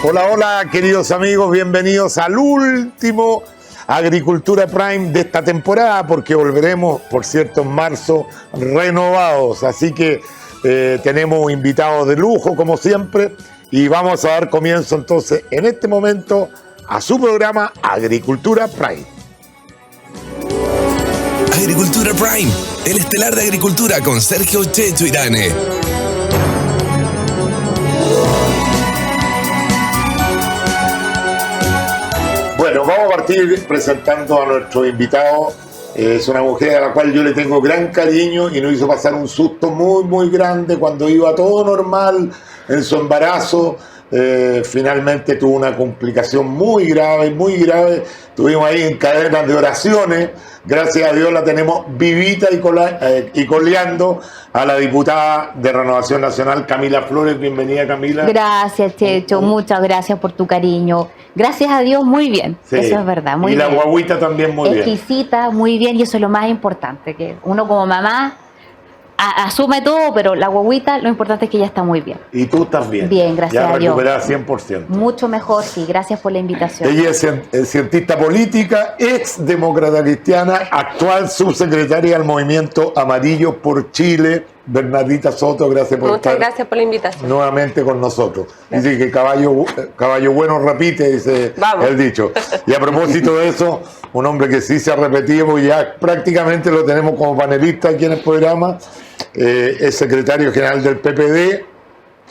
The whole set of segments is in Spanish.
Hola, hola, queridos amigos, bienvenidos al último Agricultura Prime de esta temporada, porque volveremos, por cierto, en marzo, renovados. Así que tenemos invitados de lujo, como siempre, y vamos a dar comienzo entonces, en este momento, a su programa Agricultura Prime. Agricultura Prime, el estelar de agricultura con Sergio Checho Irane. Bueno, vamos a partir presentando a nuestro invitado. Es una mujer a la cual yo le tengo gran cariño y nos hizo pasar un susto muy, muy grande cuando iba todo normal en su embarazo. Finalmente tuvo una complicación muy grave, muy grave. Estuvimos ahí en cadenas de oraciones. Gracias a Dios la tenemos vivita y coleando a la diputada de Renovación Nacional, Camila Flores. Bienvenida, Camila. Gracias, Checho. Muchas gracias por tu cariño. Gracias a Dios, muy bien. Sí. Eso es verdad, muy bien. Y la guaguita también muy bien. Exquisita, muy bien, y eso es lo más importante, que uno como mamá asume todo, pero la guaguita, lo importante es que ella está muy bien. ¿Y tú estás bien? Bien, gracias a Dios. Ya recuperada 100%. Mucho mejor, sí. Gracias por la invitación. Ella es cientista política, ex demócrata cristiana, actual subsecretaria del Movimiento Amarillo por Chile. Bernardita Soto, gracias por estar. Muchas gracias por la invitación. Nuevamente con nosotros. Dice que caballo bueno repite, dice el dicho. Y a propósito de eso, un hombre que sí se ha repetido, porque ya prácticamente lo tenemos como panelista aquí en el programa, es secretario general del PPD,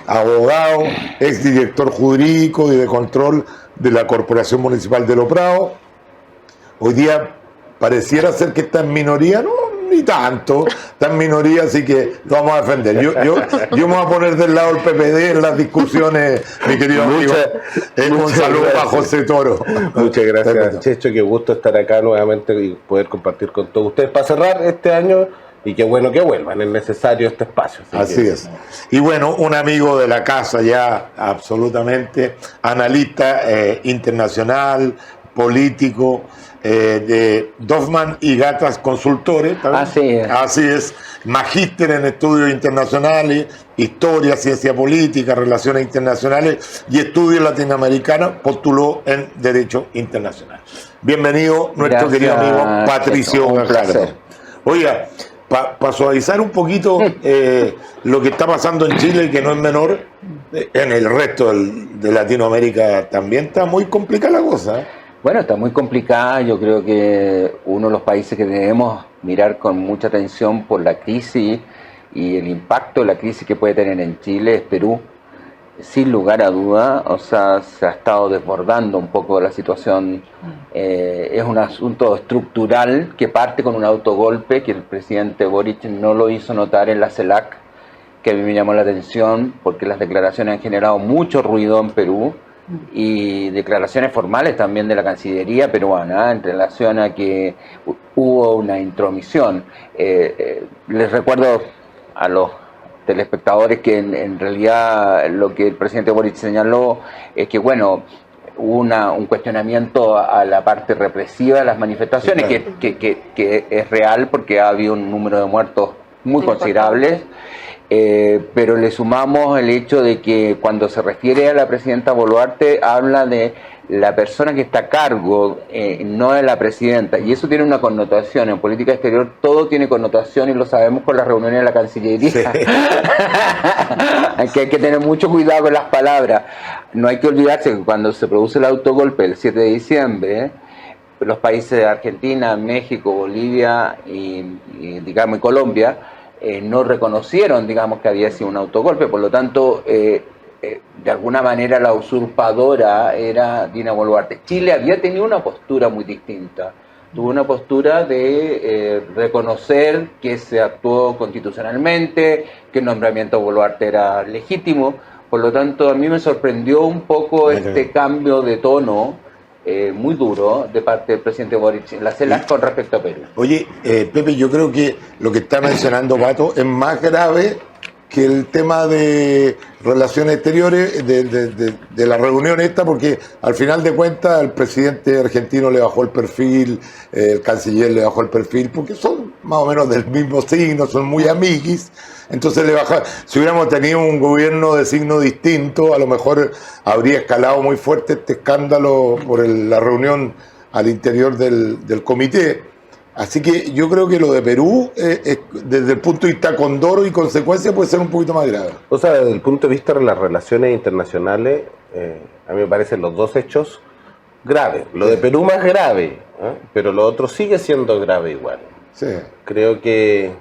abogado, exdirector jurídico y de control de la Corporación Municipal de Los Prados. Hoy día pareciera ser que está en minoría, no, ni tanto, está en minoría, así que lo vamos a defender. Yo me voy a poner del lado del PPD en las discusiones, mi querido amigo. Un saludo a José Toro. Muchas gracias, Checho, qué gusto estar acá nuevamente y poder compartir con todos ustedes para cerrar este año. Y qué bueno que vuelvan, es necesario este espacio. Así es. Y bueno, un amigo de la casa ya, absolutamente, analista internacional, político, de Dorfman y Gatas Consultores. ¿También? Así es. Magíster en estudios internacionales, historia, ciencia política, relaciones internacionales y estudios latinoamericanos. Postuló en Derecho Internacional. Bienvenido, nuestro querido amigo Patricio Gajardo. Oiga, para suavizar un poquito lo que está pasando en Chile, que no es menor, en el resto de Latinoamérica también está muy complicada la cosa. Bueno, está muy complicada. Yo creo que uno de los países que debemos mirar con mucha atención por la crisis y el impacto de la crisis que puede tener en Chile es Perú. Sin lugar a duda, o sea, se ha estado desbordando un poco la situación. Es un asunto estructural que parte con un autogolpe que el presidente Boric no lo hizo notar en la CELAC, que a mí me llamó la atención porque las declaraciones han generado mucho ruido en Perú y declaraciones formales también de la Cancillería peruana en relación a que hubo una intromisión. Les recuerdo a los telespectadores que en realidad lo que el presidente Boric señaló es que, bueno, hubo un cuestionamiento a la parte represiva de las manifestaciones, sí, claro, que es real porque ha habido un número de muertos muy considerables, pero le sumamos el hecho de que cuando se refiere a la presidenta Boluarte habla de la persona que está a cargo, no de la presidenta, y eso tiene una connotación. En política exterior todo tiene connotación y lo sabemos con las reuniones de la Cancillería. Sí. Hay que tener mucho cuidado con las palabras. No hay que olvidarse que cuando se produce el autogolpe el 7 de diciembre, los países de Argentina, México, Bolivia y Colombia no reconocieron, digamos, que había sido un autogolpe. Por lo tanto, de alguna manera la usurpadora era Dina Boluarte. Chile había tenido una postura muy distinta. Tuvo una postura de reconocer que se actuó constitucionalmente, que el nombramiento de Boluarte era legítimo. Por lo tanto, a mí me sorprendió un poco este cambio de tono muy duro de parte del presidente Boric en la CELAC con respecto a Perú. Oye, Pepe, yo creo que lo que está mencionando Pato es más grave que el tema de relaciones exteriores, de la reunión esta, porque al final de cuentas el presidente argentino le bajó el perfil, el canciller le bajó el perfil, porque son más o menos del mismo signo, son muy amiguis, entonces le baja. Si hubiéramos tenido un gobierno de signo distinto, a lo mejor habría escalado muy fuerte este escándalo por la reunión al interior del comité. Así que yo creo que lo de Perú, desde el punto de vista condoro y consecuencia, puede ser un poquito más grave. O sea, desde el punto de vista de las relaciones internacionales, a mí me parecen los dos hechos graves. Lo de Perú más grave, pero lo otro sigue siendo grave igual. Sí. Creo que,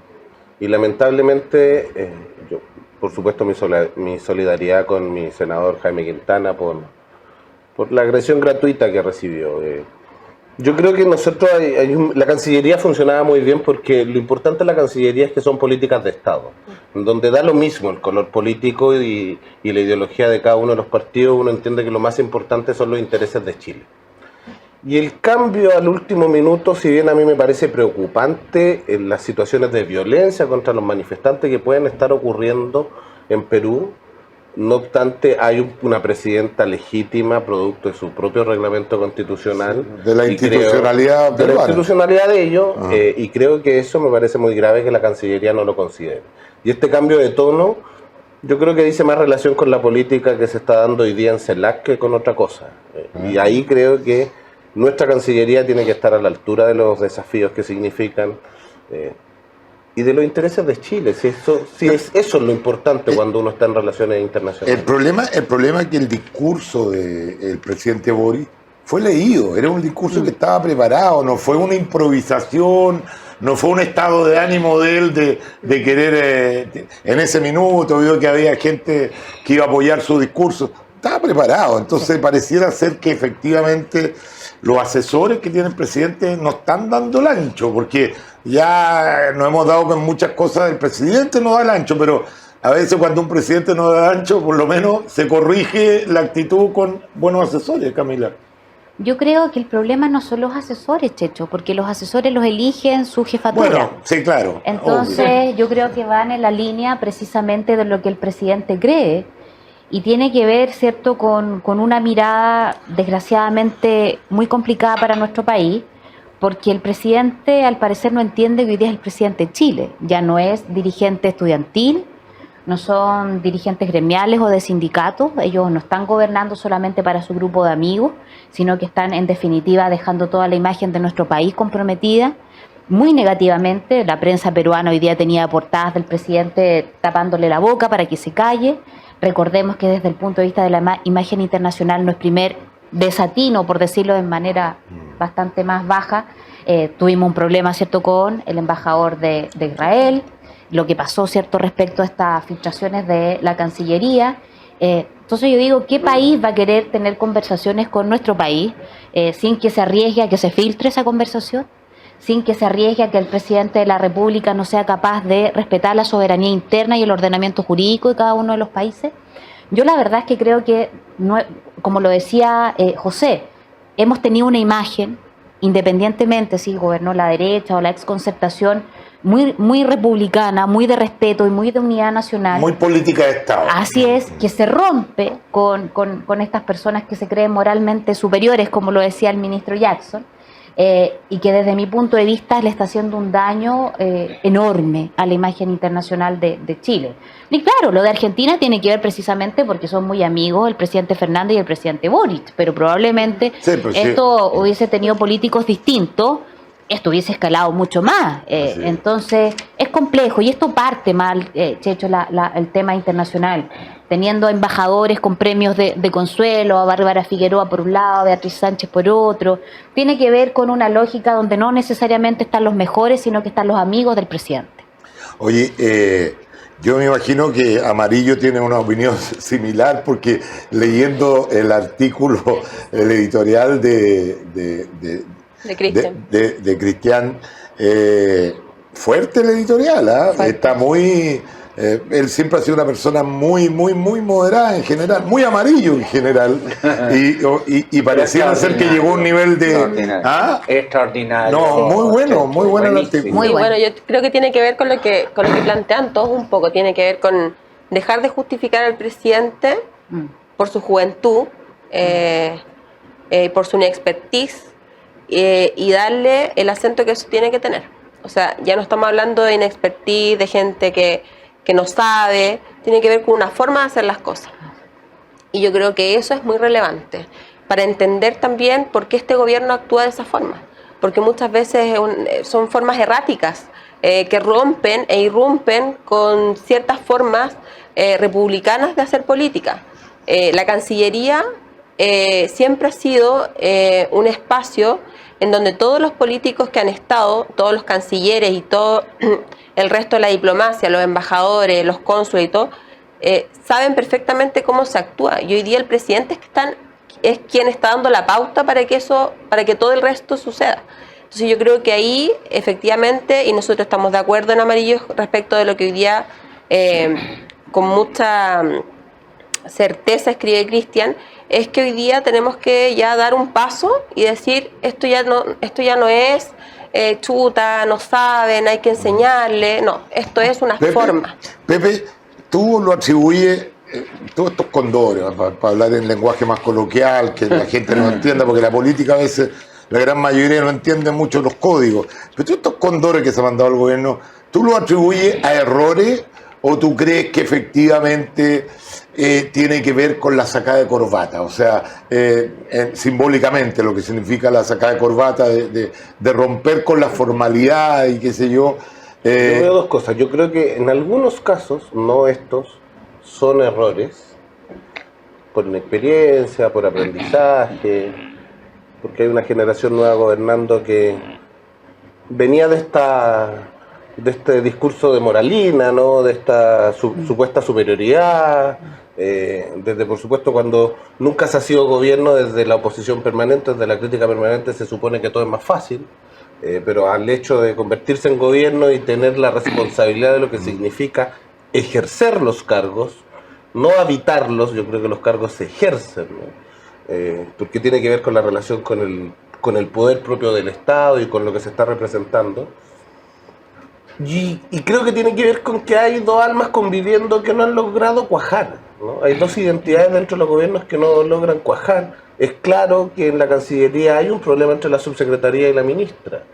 y lamentablemente, yo, por supuesto, mi solidaridad con mi senador Jaime Quintana por la agresión gratuita que recibió. Yo creo que nosotros, la Cancillería funcionaba muy bien porque lo importante de la Cancillería es que son políticas de Estado, donde da lo mismo el color político y la ideología de cada uno de los partidos. Uno entiende que lo más importante son los intereses de Chile. Y el cambio al último minuto, si bien a mí me parece preocupante en las situaciones de violencia contra los manifestantes que pueden estar ocurriendo en Perú, no obstante hay una presidenta legítima producto de su propio reglamento constitucional. Sí, de la institucionalidad de la institucionalidad de ellos, y creo que eso me parece muy grave que la Cancillería no lo considere. Y este cambio de tono, yo creo que dice más relación con la política que se está dando hoy día en CELAC que con otra cosa. Y ahí creo que nuestra Cancillería tiene que estar a la altura de los desafíos que significan y de los intereses de Chile. Eso es lo importante cuando uno está en relaciones internacionales. El problema es que el discurso del presidente Boric fue leído, era un discurso que estaba preparado, no fue una improvisación, no fue un estado de ánimo de él de querer, en ese minuto vio que había gente que iba a apoyar su discurso, estaba preparado. Entonces pareciera ser que efectivamente los asesores que tiene el presidente no están dando el ancho, porque ya nos hemos dado con muchas cosas, el presidente no da el ancho, pero a veces cuando un presidente no da el ancho, por lo menos se corrige la actitud con buenos asesores, Camila. Yo creo que el problema no son los asesores, Checho, porque los asesores los eligen su jefatura. Bueno, sí, claro. Entonces, obvio. Yo creo que van en la línea precisamente de lo que el presidente cree, y tiene que ver, ¿cierto?, con una mirada desgraciadamente muy complicada para nuestro país, porque el presidente al parecer no entiende que hoy día es el presidente de Chile, ya no es dirigente estudiantil, no son dirigentes gremiales o de sindicatos, ellos no están gobernando solamente para su grupo de amigos, sino que están en definitiva dejando toda la imagen de nuestro país comprometida muy negativamente. La prensa peruana hoy día tenía portadas del presidente tapándole la boca para que se calle. Recordemos que desde el punto de vista de la imagen internacional no es primer desatino, por decirlo de manera bastante más baja. Tuvimos un problema, ¿cierto?, con el embajador de Israel, lo que pasó, ¿cierto?, respecto a estas filtraciones de la Cancillería. Entonces yo digo, ¿qué país va a querer tener conversaciones con nuestro país sin que se arriesgue a que se filtre esa conversación? Sin que se arriesgue a que el presidente de la República no sea capaz de respetar la soberanía interna y el ordenamiento jurídico de cada uno de los países. Yo la verdad es que creo que, no, como lo decía José, hemos tenido una imagen, independientemente si gobernó la derecha o la exconcertación, muy republicana, muy de respeto y muy de unidad nacional. Muy política de Estado. Así es, que se rompe con estas personas que se creen moralmente superiores, como lo decía el ministro Jackson. Y que desde mi punto de vista le está haciendo un daño enorme a la imagen internacional de Chile. Y claro, lo de Argentina tiene que ver precisamente porque son muy amigos el presidente Fernández y el presidente Boric, pero probablemente esto hubiese tenido políticos distintos, esto hubiese escalado mucho más. Entonces es complejo y esto parte mal, Checho, el tema internacional, teniendo embajadores con premios de consuelo, a Bárbara Figueroa por un lado, a Beatriz Sánchez por otro. Tiene que ver con una lógica donde no necesariamente están los mejores, sino que están los amigos del presidente. Oye, yo me imagino que Amarillo tiene una opinión similar, porque leyendo el artículo, el editorial de Cristian, fuerte el editorial, ¿eh? Está muy... él siempre ha sido una persona muy moderada en general, muy amarillo en general, y pareciera ser que llegó a un nivel de... Extraordinario. No, muy bueno el artículo. Muy bueno, yo creo que tiene que ver con lo que plantean todos un poco, tiene que ver con dejar de justificar al presidente por su juventud, por su inexpertise, y darle el acento que eso tiene que tener. O sea, ya no estamos hablando de inexpertise, de gente que no sabe, tiene que ver con una forma de hacer las cosas. Y yo creo que eso es muy relevante para entender también por qué este gobierno actúa de esa forma. Porque muchas veces son formas erráticas que rompen e irrumpen con ciertas formas republicanas de hacer política. La Cancillería siempre ha sido un espacio en donde todos los políticos que han estado, todos los cancilleres y todo el resto de la diplomacia, los embajadores, los cónsules y todo, saben perfectamente cómo se actúa. Y hoy día el presidente es quien está dando la pauta para que todo el resto suceda. Entonces yo creo que ahí efectivamente, y nosotros estamos de acuerdo en Amarillo respecto de lo que hoy día con mucha certeza escribe Cristian, es que hoy día tenemos que ya dar un paso y decir esto ya no es chuta, no saben, hay que enseñarle, no, esto es una forma. Pepe, tú lo atribuyes, todos estos condores, para hablar en lenguaje más coloquial, que la gente no entienda, porque la política a veces, la gran mayoría no entiende mucho los códigos, pero todos estos condores que se han mandado al gobierno, ¿tú lo atribuyes a errores o tú crees que efectivamente tiene que ver con la sacada de corbata? O sea, simbólicamente lo que significa la sacada de corbata, de romper con la formalidad y qué sé yo. Yo veo dos cosas. Yo creo que en algunos casos, no estos, son errores por inexperiencia, por aprendizaje, porque hay una generación nueva gobernando que venía de este discurso de moralina, ¿no? De esta supuesta superioridad, desde por supuesto cuando nunca se ha sido gobierno, desde la oposición permanente, desde la crítica permanente, se supone que todo es más fácil, pero al hecho de convertirse en gobierno y tener la responsabilidad de lo que significa ejercer los cargos, no habitarlos, yo creo que los cargos se ejercen, ¿no? Porque tiene que ver con la relación con el poder propio del Estado y con lo que se está representando. Y creo que tiene que ver con que hay dos almas conviviendo que no han logrado cuajar, ¿no? Hay dos identidades dentro de los gobiernos que no logran cuajar. Es claro que en la Cancillería hay un problema entre la subsecretaría y la ministra,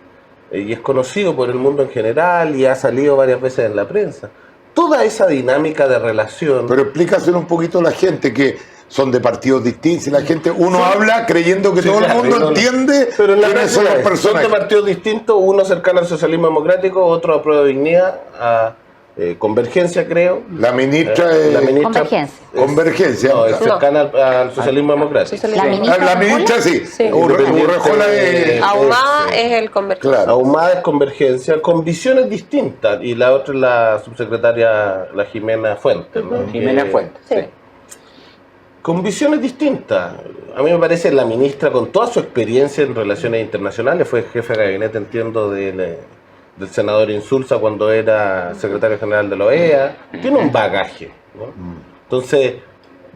y es conocido por el mundo en general y ha salido varias veces en la prensa. Toda esa dinámica de relación... Pero explícaselo un poquito a la gente, que son de partidos distintos y la gente, uno habla creyendo que todo el mundo entiende quiénes son las personas. Son de partidos distintos, uno cercano al socialismo democrático, otro a Prueba de Dignidad, a Convergencia, creo. La ministra Convergencia. No, es cercana al socialismo democrático. La ministra sí. Ahumada es el Convergencia. Claro. Ahumada es Convergencia, con visiones distintas, y la otra es la subsecretaria, la Jimena Fuentes, ¿no? Jimena Fuentes, sí. Con visiones distintas. A mí me parece la ministra, con toda su experiencia en relaciones internacionales, fue jefe de gabinete, entiendo, del senador Insulza cuando era secretario general de la OEA, tiene un bagaje, ¿no? Entonces,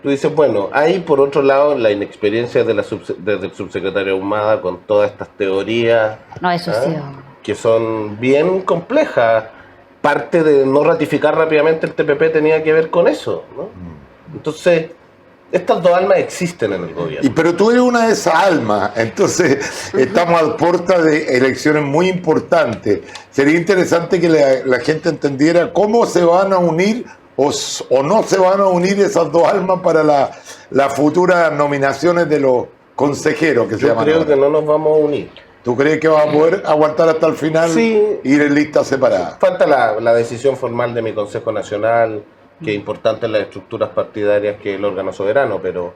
tú dices, bueno, hay por otro lado la inexperiencia del subsecretario Ahumada con todas estas teorías, No, eso sí. que son bien complejas. Parte de no ratificar rápidamente el TPP tenía que ver con eso, ¿no? Entonces, estas dos almas existen en el gobierno. Pero tú eres una de esas almas, entonces estamos a puerta de elecciones muy importantes. Sería interesante que la gente entendiera cómo se van a unir o no se van a unir esas dos almas para las futuras nominaciones de los consejeros que se llaman. Yo creo que no nos vamos a unir. ¿Tú crees que vas a poder aguantar hasta el final? Sí. Ir en listas separadas? Falta la decisión formal de mi Consejo Nacional, que es importante en las estructuras partidarias, que es el órgano soberano, pero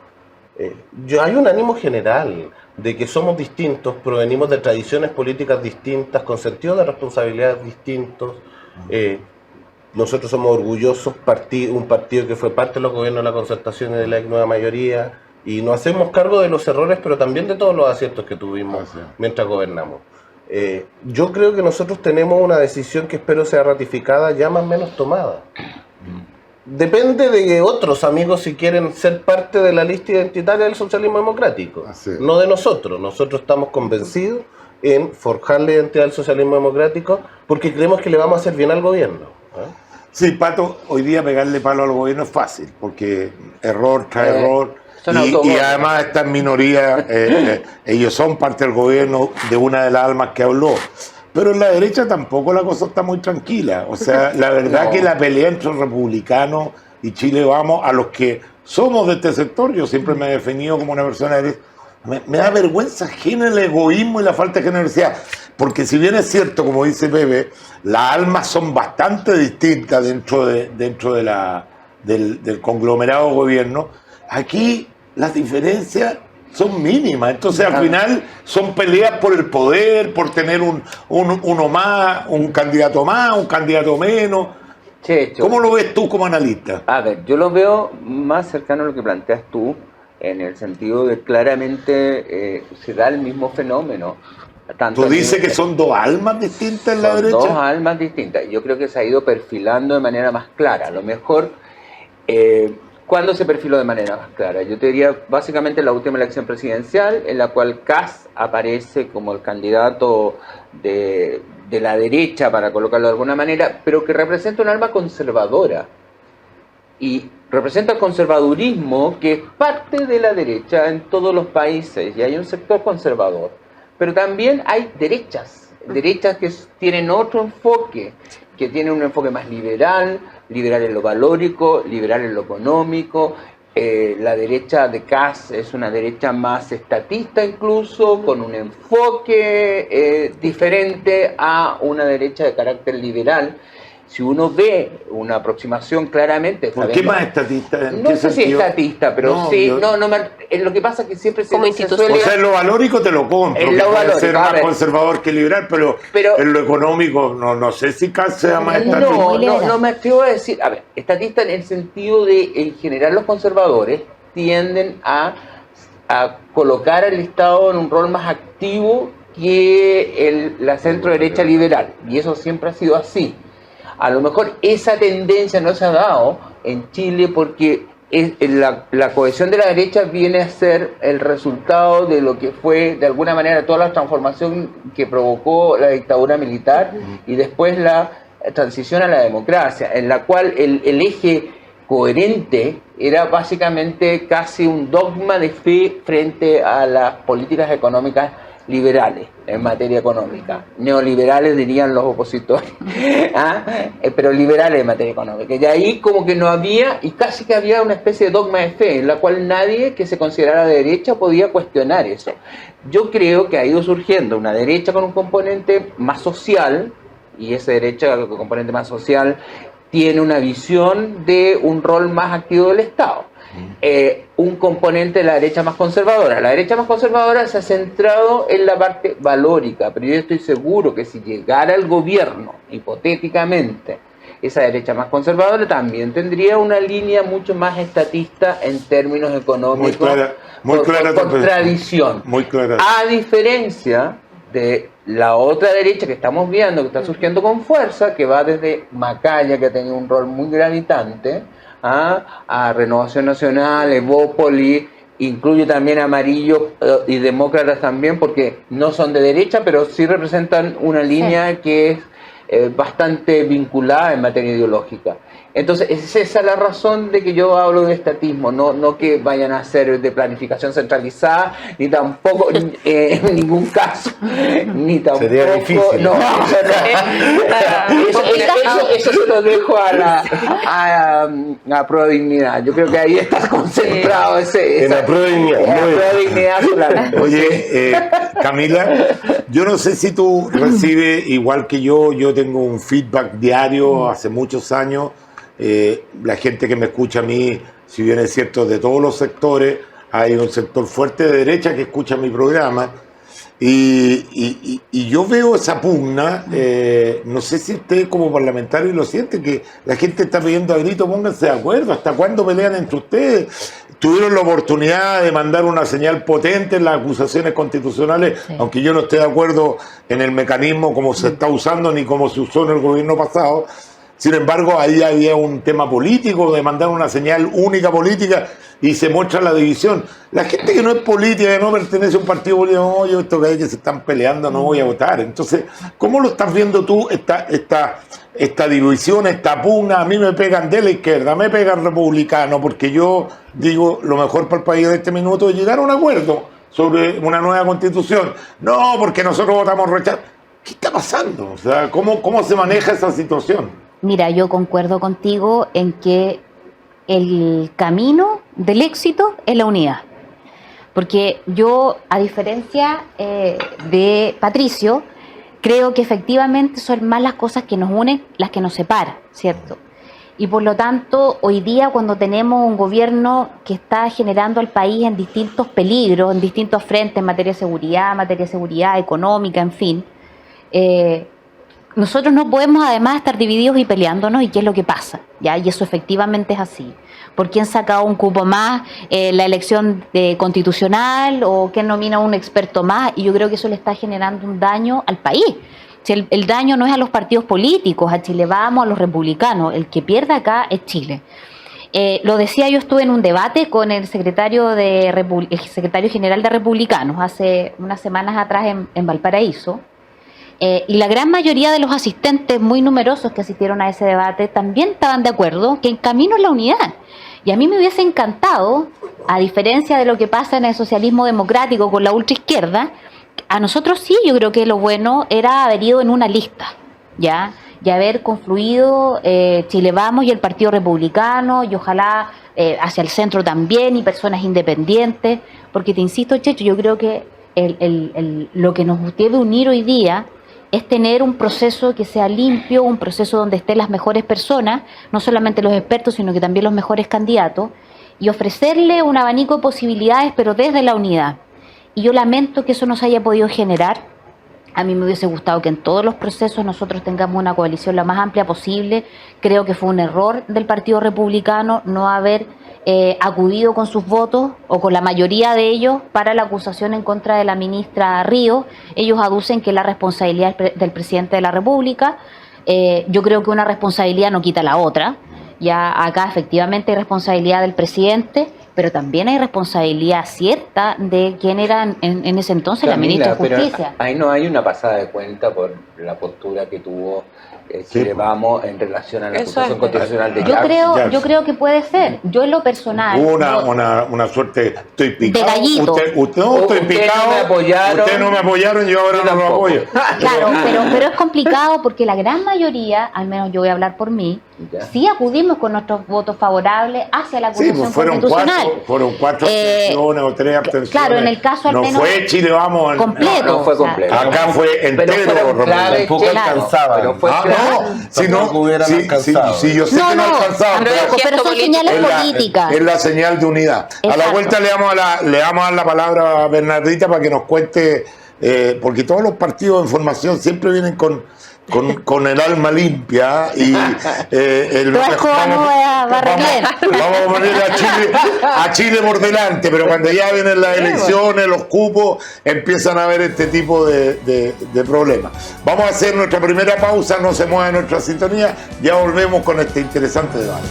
hay un ánimo general de que somos distintos, provenimos de tradiciones políticas distintas, con sentido de responsabilidad distintos. Nosotros somos orgullosos, un partido que fue parte de los gobiernos de la concertación y de la nueva mayoría, y nos hacemos cargo de los errores, pero también de todos los aciertos que tuvimos mientras gobernamos. Yo creo que nosotros tenemos una decisión que espero sea ratificada, ya más o menos tomada. Depende de otros amigos si quieren ser parte de la lista identitaria del socialismo democrático, no de nosotros. Nosotros estamos convencidos en forjar la identidad del socialismo democrático porque creemos que le vamos a hacer bien al gobierno. Sí, Pato, hoy día pegarle palo al gobierno es fácil, porque error trae error, y además están minoría, ellos son parte del gobierno, de una de las almas que habló. Pero en la derecha tampoco la cosa está muy tranquila. O sea, la verdad No. que la pelea entre republicanos y Chile Vamos, a los que somos de este sector, yo siempre me he definido como una persona de derecha, me da vergüenza ajena el egoísmo y la falta de generosidad. Porque si bien es cierto, como dice Pepe, las almas son bastante distintas dentro del conglomerado gobierno, aquí las diferencias son mínimas. Entonces al final son peleas por el poder, por tener uno más, un candidato menos. Checho. ¿Cómo lo ves tú como analista? A ver, yo lo veo más cercano a lo que planteas tú, en el sentido de claramente se da el mismo fenómeno. Tanto Tú a dices nivel- que son dos almas distintas en la Son derecha. dos almas distintas. Yo creo que se ha ido perfilando de manera más clara. A lo mejor, ¿cuándo se perfiló de manera más clara? Yo te diría básicamente la última elección presidencial, en la cual Kast aparece como el candidato de la derecha, para colocarlo de alguna manera, pero que representa un alma conservadora. Y representa el conservadurismo que es parte de la derecha en todos los países, y hay un sector conservador. Pero también hay derechas que tienen otro enfoque, que tienen un enfoque más liberal, liberal en lo valórico, liberal en lo económico. La derecha de Kast es una derecha más estatista incluso, con un enfoque diferente a una derecha de carácter liberal. Si uno ve una aproximación claramente... ¿Por qué más estatista? ¿En No qué sé si sentido? estatista, pero No, sí, yo- lo que pasa es que siempre Como se institución. suele... O sea, en lo valórico te lo compro, En que lo puede valórico, ser a más ver. conservador que liberal, pero en lo económico no sé si Kast sea más estatista. No, Muy liberal. no me atrevo a decir, a ver, estatista en el sentido de, en general, los conservadores tienden a colocar al Estado en un rol más activo que la centro derecha liberal, y eso siempre ha sido así. A lo mejor esa tendencia no se ha dado en Chile porque la cohesión de la derecha viene a ser el resultado de lo que fue, de alguna manera, toda la transformación que provocó la dictadura militar y después la transición a la democracia, en la cual el eje coherente era básicamente casi un dogma de fe frente a las políticas económicas liberales en materia económica. Neoliberales dirían los opositores, pero liberales en materia económica. Y ahí como que no había, y casi que había una especie de dogma de fe, en la cual nadie que se considerara de derecha podía cuestionar eso. Yo creo que ha ido surgiendo una derecha con un componente más social, y esa derecha con un componente más social tiene una visión de un rol más activo del Estado. Un componente de la derecha más conservadora. La derecha más conservadora se ha centrado en la parte valórica, pero yo estoy seguro que si llegara el gobierno, hipotéticamente, esa derecha más conservadora también tendría una línea mucho más estatista en términos económicos, muy clara tu por posición. tradición. Muy clara. A diferencia de la otra derecha que estamos viendo, que está surgiendo con fuerza, que va desde Macaya, que ha tenido un rol muy gravitante, a Renovación Nacional, Evópoli, incluye también Amarillo y Demócratas también, porque no son de derecha, pero sí representan una línea que es bastante vinculada en materia ideológica. Entonces, es esa la razón de que yo hablo de estatismo, no que vayan a ser de planificación centralizada, ni tampoco, en ningún caso, ni tampoco... Sería difícil. No, eso se lo dejo a Pro Dignidad. Yo creo que ahí está concentrado En la Pro Dignidad, en la muy bien. Pro Dignidad solamente. Oye, Camila, yo no sé si tú recibes, igual que yo tengo un feedback diario hace muchos años. La gente que me escucha a mí, si bien es cierto, de todos los sectores, hay un sector fuerte de derecha que escucha mi programa. Y yo veo esa pugna, no sé si usted como parlamentario lo siente, que la gente está pidiendo a grito, pónganse de acuerdo, ¿hasta cuándo pelean entre ustedes? Tuvieron la oportunidad de mandar una señal potente en las acusaciones constitucionales, Sí. aunque yo no esté de acuerdo en el mecanismo como se está usando ni como se usó en el gobierno pasado. Sin embargo, ahí había un tema político de mandar una señal única política y se muestra la división. La gente que no es política, que no pertenece a un partido político, no, yo esto que hay que se están peleando, no voy a votar. Entonces, ¿cómo lo estás viendo tú esta división, esta pugna? A mí me pegan de la izquierda, me pegan republicanos, porque yo digo, lo mejor para el país de este minuto es llegar a un acuerdo sobre una nueva constitución. No, porque nosotros votamos rechazo. ¿qué está pasando? O sea, ¿cómo se maneja esa situación? Mira, yo concuerdo contigo en que el camino del éxito es la unidad. Porque yo, a diferencia de Patricio, creo que efectivamente son más las cosas que nos unen las que nos separan, ¿cierto? Y por lo tanto, hoy día cuando tenemos un gobierno que está generando al país en distintos peligros, en distintos frentes, en materia de seguridad económica, en fin, nosotros no podemos además estar divididos y peleándonos, y qué es lo que pasa, ¿ya? Y eso efectivamente es así. ¿Por quién saca un cupo más la elección constitucional o quién nomina a un experto más? Y yo creo que eso le está generando un daño al país. Si el daño no es a los partidos políticos, a Chile Vamos, a los republicanos, el que pierde acá es Chile. Lo decía, yo estuve en un debate con el secretario general de Republicanos hace unas semanas atrás en Valparaíso, y la gran mayoría de los asistentes, muy numerosos que asistieron a ese debate, también estaban de acuerdo que en camino es la unidad. Y a mí me hubiese encantado, a diferencia de lo que pasa en el socialismo democrático con la ultraizquierda, a nosotros sí, yo creo que lo bueno era haber ido en una lista, ¿ya? Y haber confluido Chile Vamos y el Partido Republicano, y ojalá hacia el centro también, y personas independientes, porque te insisto, Checho, yo creo que lo que nos debe unir hoy día es tener un proceso que sea limpio, un proceso donde estén las mejores personas, no solamente los expertos, sino que también los mejores candidatos, y ofrecerle un abanico de posibilidades, pero desde la unidad. Y yo lamento que eso no se haya podido generar. A mí me hubiese gustado que en todos los procesos nosotros tengamos una coalición la más amplia posible. Creo que fue un error del Partido Republicano no haber acudido con sus votos, o con la mayoría de ellos, para la acusación en contra de la ministra Ríos. Ellos aducen que es la responsabilidad del presidente de la República. Yo creo que una responsabilidad no quita la otra. Ya acá efectivamente hay responsabilidad del presidente, pero también hay responsabilidad cierta de quién era en ese entonces, Camila, la ministra de Justicia. Ahí no hay una pasada de cuenta por la postura que tuvo Chile Vamos en relación a la acusación constitucional de Jackson. Yo creo que puede ser. Yo en lo personal... Hubo una suerte, estoy picado. De gallito. Usted no, estoy picado. Ustedes no me apoyaron, yo ahora no lo apoyo. Claro, pero es complicado porque la gran mayoría, al menos yo voy a hablar por mí, sí acudimos con nuestros votos favorables hacia la acusación constitucional. Fueron cuatro abstenciones o 3 abstenciones. Claro, en el caso al menos... No fue Chile Vamos completo. No fue completo. Acá fue entero. Tampoco alcanzaba. Pero fue si yo sé que no alcanzaba. Pero son señales políticas. Es la señal de unidad. Exacto. A la vuelta le vamos a dar la palabra a Bernardita para que nos cuente, porque todos los partidos de formación siempre vienen con el alma limpia y vamos a poner a Chile por delante, pero cuando ya vienen las elecciones, los cupos, empiezan a haber este tipo de problemas. Vamos a hacer nuestra primera pausa, no se mueva nuestra sintonía, ya volvemos con este interesante debate.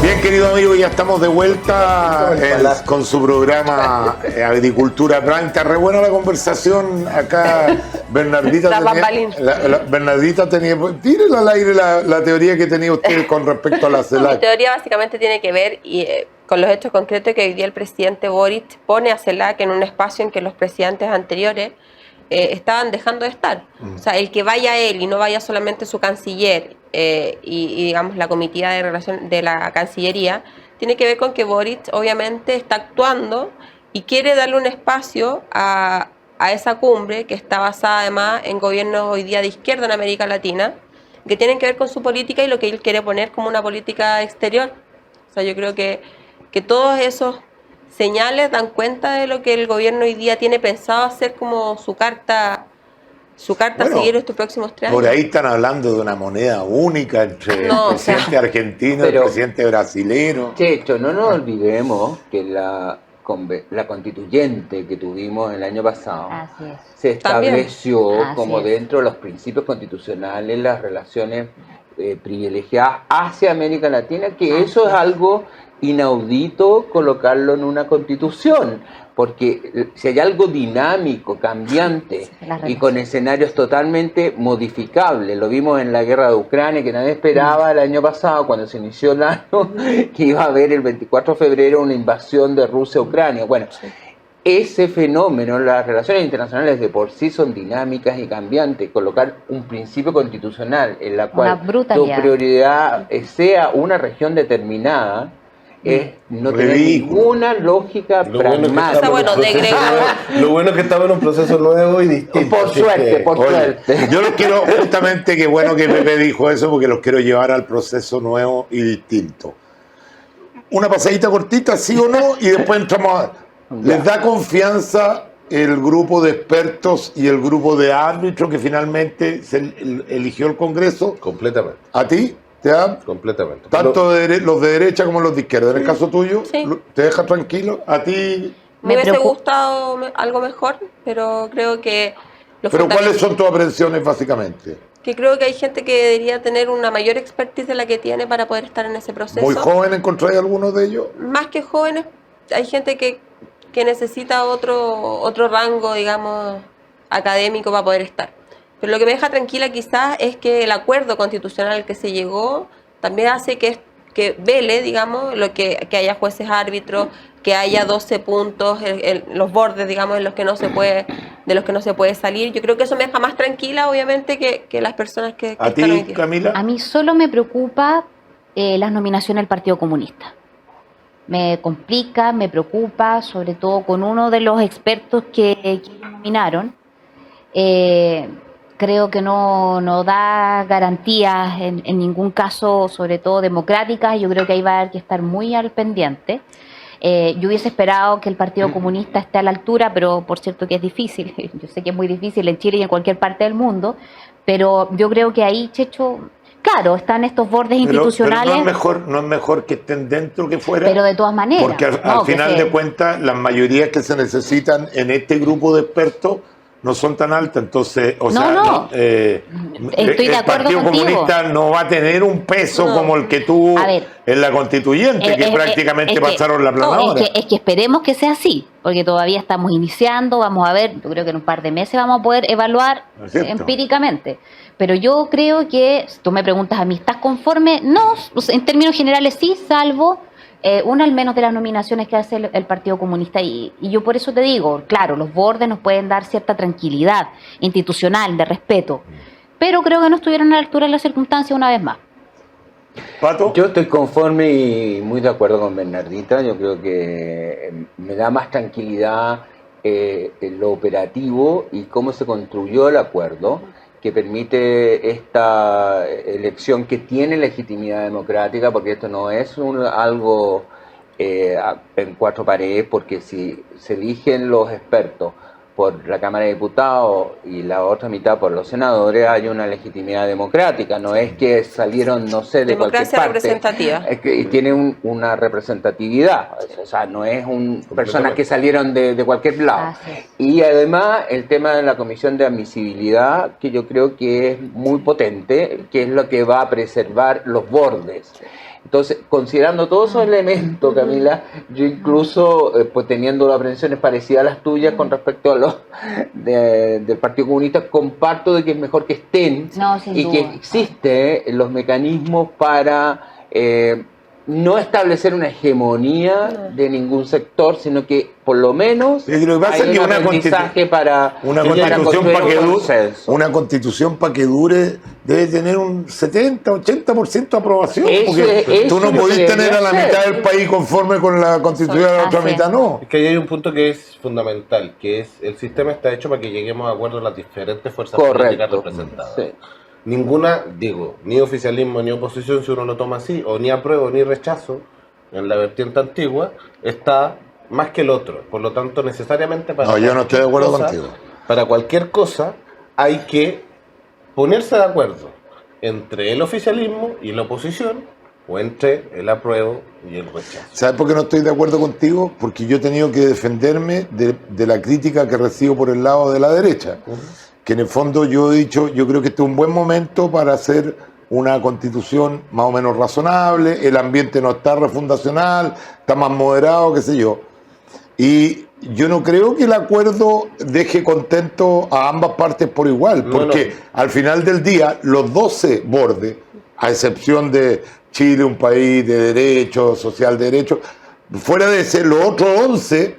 Bien, querido amigo, ya estamos de vuelta con su programa Agricultura Prime. Está re buena la conversación acá. Bernardita tenía, tírele al aire la teoría que tenía usted con respecto a la CELAC. Mi teoría básicamente tiene que ver con los hechos concretos que hoy día el presidente Boric pone a CELAC en un espacio en que los presidentes anteriores estaban dejando de estar. O sea, el que vaya él y no vaya solamente su canciller y digamos la comitiva de relación de la Cancillería, tiene que ver con que Boric obviamente está actuando y quiere darle un espacio a esa cumbre que está basada además en gobiernos hoy día de izquierda en América Latina, que tienen que ver con su política y lo que él quiere poner como una política exterior. O sea, yo creo que todos esos señales dan cuenta de lo que el gobierno hoy día tiene pensado hacer como su carta a seguir estos próximos 3 años. Por ahí están hablando de una moneda única entre el presidente argentino y el presidente brasilero. Checho, no nos olvidemos que la la constituyente que tuvimos el año pasado, Así es. se estableció También. como Así es. dentro de los principios constitucionales las relaciones privilegiadas hacia América Latina, que eso es algo inaudito colocarlo en una constitución, porque si hay algo dinámico, cambiante y con escenarios totalmente modificables, lo vimos en la guerra de Ucrania, que nadie esperaba el año pasado, cuando se inició el año, que iba a haber el 24 de febrero una invasión de Rusia a Ucrania. Bueno, ese fenómeno, las relaciones internacionales de por sí son dinámicas y cambiantes. Colocar un principio constitucional en la cual tu prioridad sea una región determinada es no tener ninguna lógica pragmática. Lo bueno es que estamos en un proceso nuevo y distinto. Por suerte, por suerte. Yo los quiero, justamente, qué bueno que Pepe dijo eso, porque los quiero llevar al proceso nuevo y distinto. Una pasadita cortita, sí o no, y después entramos a... ¿Les da confianza el grupo de expertos y el grupo de árbitros que finalmente se eligió el Congreso? Completamente. ¿A ti? ¿Te da? Completamente. Tanto los de derecha como los de izquierda. En el caso tuyo, sí. ¿te deja tranquilo? ¿A ti? Me hubiese gustado algo mejor, pero creo que... ¿Pero cuáles son tus aprensiones básicamente? Que creo que hay gente que debería tener una mayor expertise de la que tiene para poder estar en ese proceso. ¿Muy joven encontráis algunos de ellos? Más que jóvenes, hay gente que necesita otro rango, digamos, académico para poder estar. Pero lo que me deja tranquila quizás es que el acuerdo constitucional al que se llegó también hace que vele, digamos, que haya jueces árbitros, que haya 12 puntos, los bordes, digamos, de los que no se puede salir. Yo creo que eso me deja más tranquila, obviamente, que las personas que ¿A están ti, hoy día. Camila? A mí solo me preocupa las nominaciones del Partido Comunista. Me complica, me preocupa, sobre todo con uno de los expertos que nominaron. Creo que no da garantías en ningún caso, sobre todo democráticas. Yo creo que ahí va a haber que estar muy al pendiente. Yo hubiese esperado que el Partido Comunista esté a la altura, pero por cierto que es difícil. Yo sé que es muy difícil en Chile y en cualquier parte del mundo, pero yo creo que ahí, Checho... Claro, están estos bordes institucionales. Pero no es mejor que estén dentro que fuera. Pero de todas maneras. Porque al final de cuentas, las mayorías que se necesitan en este grupo de expertos no son tan altas. Entonces, estoy de el acuerdo Partido contigo. Comunista no va a tener un peso como el que tuvo en la constituyente, que prácticamente pasaron la planadora. Es que esperemos que sea así, porque todavía estamos iniciando, vamos a ver, yo creo que en un par de meses vamos a poder evaluar empíricamente. Pero yo creo que, si tú me preguntas a mí, ¿estás conforme? No, en términos generales sí, salvo una al menos de las nominaciones que hace el Partido Comunista. Y yo por eso te digo, claro, los bordes nos pueden dar cierta tranquilidad institucional, de respeto, pero creo que no estuvieron a la altura de las circunstancias una vez más. ¿Pato? Yo estoy conforme y muy de acuerdo con Bernardita. Yo creo que me da más tranquilidad lo operativo y cómo se construyó el acuerdo, que permite esta elección que tiene legitimidad democrática, porque esto no es algo en cuatro paredes, porque si se eligen los expertos por la Cámara de Diputados y la otra mitad por los senadores, hay una legitimidad democrática, no es que salieron, no sé, de cualquier parte. Democracia representativa. Es que tiene una representatividad, o sea, no es personas que salieron de cualquier lado. Y además el tema de la comisión de admisibilidad, que yo creo que es muy potente, que es lo que va a preservar los bordes. Entonces, considerando todos esos elementos, Camila, yo incluso, pues teniendo aprensiones parecidas a las tuyas con respecto a los del Partido Comunista, comparto de que es mejor que estén y que existen los mecanismos para no establecer una hegemonía de ningún sector, sino que por lo menos hay un aprendizaje para una constitución para que dure debe tener un 70-80% de aprobación, porque tú no podés tener a la mitad del país conforme con la constitución de la otra mitad, no. Es que ahí hay un punto que es fundamental, que es el sistema está hecho para que lleguemos a acuerdo las diferentes fuerzas políticas representadas. Sí. Ninguna, ni oficialismo ni oposición, si uno lo toma así, o ni apruebo ni rechazo, en la vertiente antigua, está más que el otro. Por lo tanto, necesariamente yo no estoy de acuerdo contigo. Para cualquier cosa hay que ponerse de acuerdo entre el oficialismo y la oposición o entre el apruebo y el rechazo. ¿Sabes por qué no estoy de acuerdo contigo? Porque yo he tenido que defenderme de la crítica que recibo por el lado de la derecha. Que en el fondo yo he dicho, yo creo que este es un buen momento para hacer una constitución más o menos razonable, el ambiente no está refundacional, está más moderado, qué sé yo. Y yo no creo que el acuerdo deje contento a ambas partes por igual, porque al final del día los 12 bordes, a excepción de Chile, un país de derecho, social de derecho, fuera de ese, los otros 11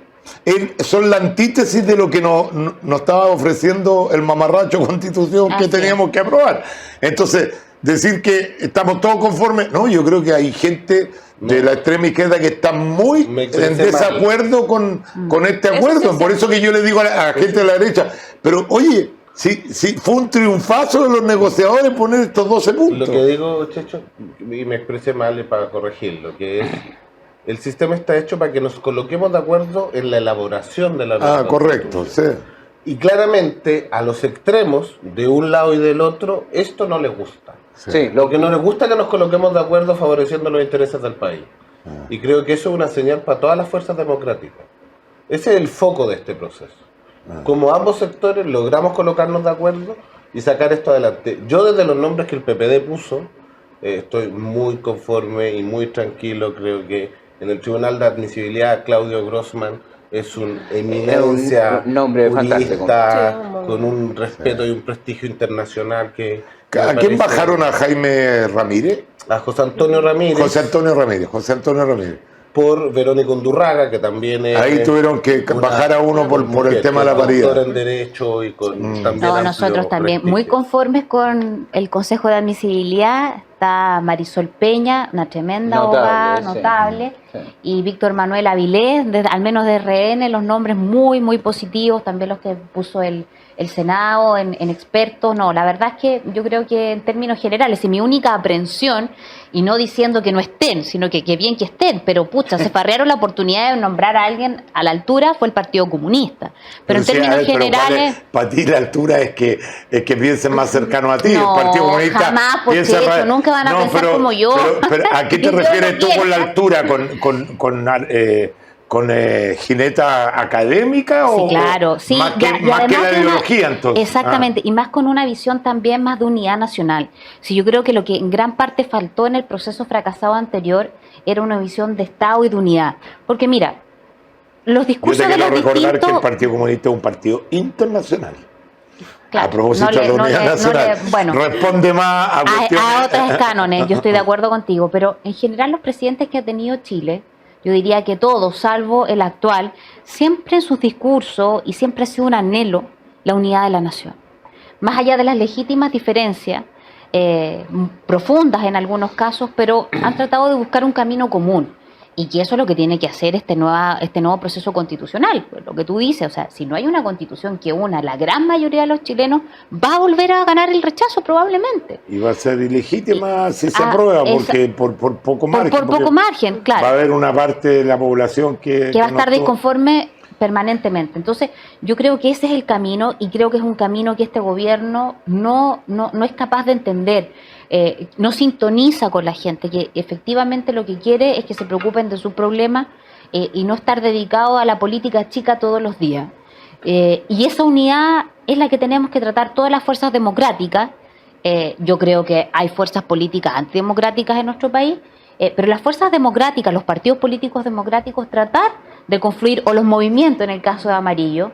son la antítesis de lo que nos estaba ofreciendo el mamarracho constitución que teníamos que aprobar. Entonces, decir que estamos todos conformes, no, yo creo que hay gente de la extrema izquierda que está muy en desacuerdo con este acuerdo. Por eso que yo le digo a la gente de la derecha, pero oye, si fue un triunfazo de los negociadores poner estos 12 puntos. Lo que digo, Checho, y me expresé mal para corregirlo, que es, el sistema está hecho para que nos coloquemos de acuerdo en la elaboración de la nueva correcto, sí. Y claramente a los extremos, de un lado y del otro, esto no les gusta. Sí, Lo que no les gusta es que nos coloquemos de acuerdo favoreciendo los intereses del país. Y creo que eso es una señal para todas las fuerzas democráticas. Ese es el foco de este proceso. Como ambos sectores logramos colocarnos de acuerdo y sacar esto adelante. Yo desde los nombres que el PPD puso, estoy muy conforme y muy tranquilo. Creo que en el Tribunal de Admisibilidad Claudio Grossman es una eminencia, un nombre jurista, fantástico, con un respeto y un prestigio internacional que... ¿A quién bajaron? ¿A Jaime Ramírez? A José Antonio Ramírez. José Antonio Ramírez. Por Verónica Undurraga, que también es... Ahí tuvieron que bajar a uno por el tema de la paridad. Doctora en Derecho y con también No, nosotros también muy conformes con el Consejo de Admisibilidad. Está Marisol Peña, una tremenda abogada, notable, sí. Y Víctor Manuel Avilés, al menos de RN, los nombres muy, muy positivos, también los que puso el Senado en expertos. No, la verdad es que yo creo que en términos generales, y mi única aprensión, y no diciendo que no estén, sino que bien que estén, pero pucha, se farrearon la oportunidad de nombrar a alguien a la altura, fue el Partido Comunista. Pero en términos generales... Para ti la altura es que piensen más cercano a ti. No, el Partido Comunista jamás, porque eso, nunca van a pensar como yo. Pero ¿a qué te refieres tú con la altura? ¿Con jineta académica? Sí, o claro. Sí, más que la ideología, entonces? Exactamente, y más con una visión también más de unidad nacional. Sí, yo creo que lo que en gran parte faltó en el proceso fracasado anterior era una visión de Estado y de unidad. Porque mira, los discursos de los distintos... recordar que el Partido Comunista es un partido internacional. Claro, a propósito de la unidad nacional, responde más a cuestiones... A otros cánones, yo estoy de acuerdo contigo, pero en general los presidentes que ha tenido Chile, yo diría que todos, salvo el actual, siempre en sus discursos, y siempre ha sido un anhelo, la unidad de la nación. Más allá de las legítimas diferencias, profundas en algunos casos, pero han tratado de buscar un camino común. Y que eso es lo que tiene que hacer este nuevo proceso constitucional. Pues lo que tú dices, o sea, si no hay una constitución que una a la gran mayoría de los chilenos, va a volver a ganar el rechazo probablemente. Y va a ser ilegítima si se aprueba, porque por poco margen. Por poco margen, claro. Va a haber una parte de la población que va a estar disconforme permanentemente. Entonces, yo creo que ese es el camino, y creo que es un camino que este gobierno no es capaz de entender. No sintoniza con la gente, que efectivamente lo que quiere es que se preocupen de sus problemas y no estar dedicado a la política chica todos los días. Y esa unidad es la que tenemos que tratar todas las fuerzas democráticas. Yo creo que hay fuerzas políticas antidemocráticas en nuestro país, pero las fuerzas democráticas, los partidos políticos democráticos, tratar de confluir, o los movimientos en el caso de Amarillo.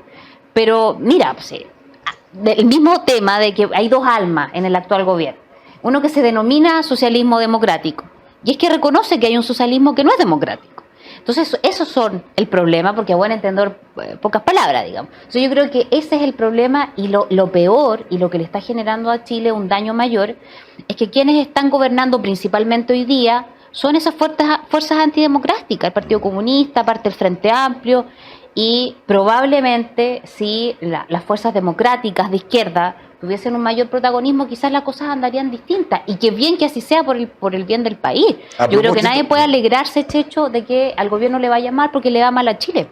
Pero mira, pues, el mismo tema de que hay dos almas en el actual gobierno. Uno que se denomina socialismo democrático, y es que reconoce que hay un socialismo que no es democrático. Entonces, esos son el problema, porque a buen entender, pocas palabras, digamos. Entonces, yo creo que ese es el problema, y lo peor, y lo que le está generando a Chile un daño mayor, es que quienes están gobernando principalmente hoy día son esas fuerzas antidemocráticas, el Partido Comunista, parte del Frente Amplio, y probablemente si las fuerzas democráticas de izquierda tuviesen un mayor protagonismo, quizás las cosas andarían distintas, y que bien que así sea por el bien del país. Yo creo que nadie puede alegrarse, Checho, de que al gobierno le vaya mal porque le va mal a Chile.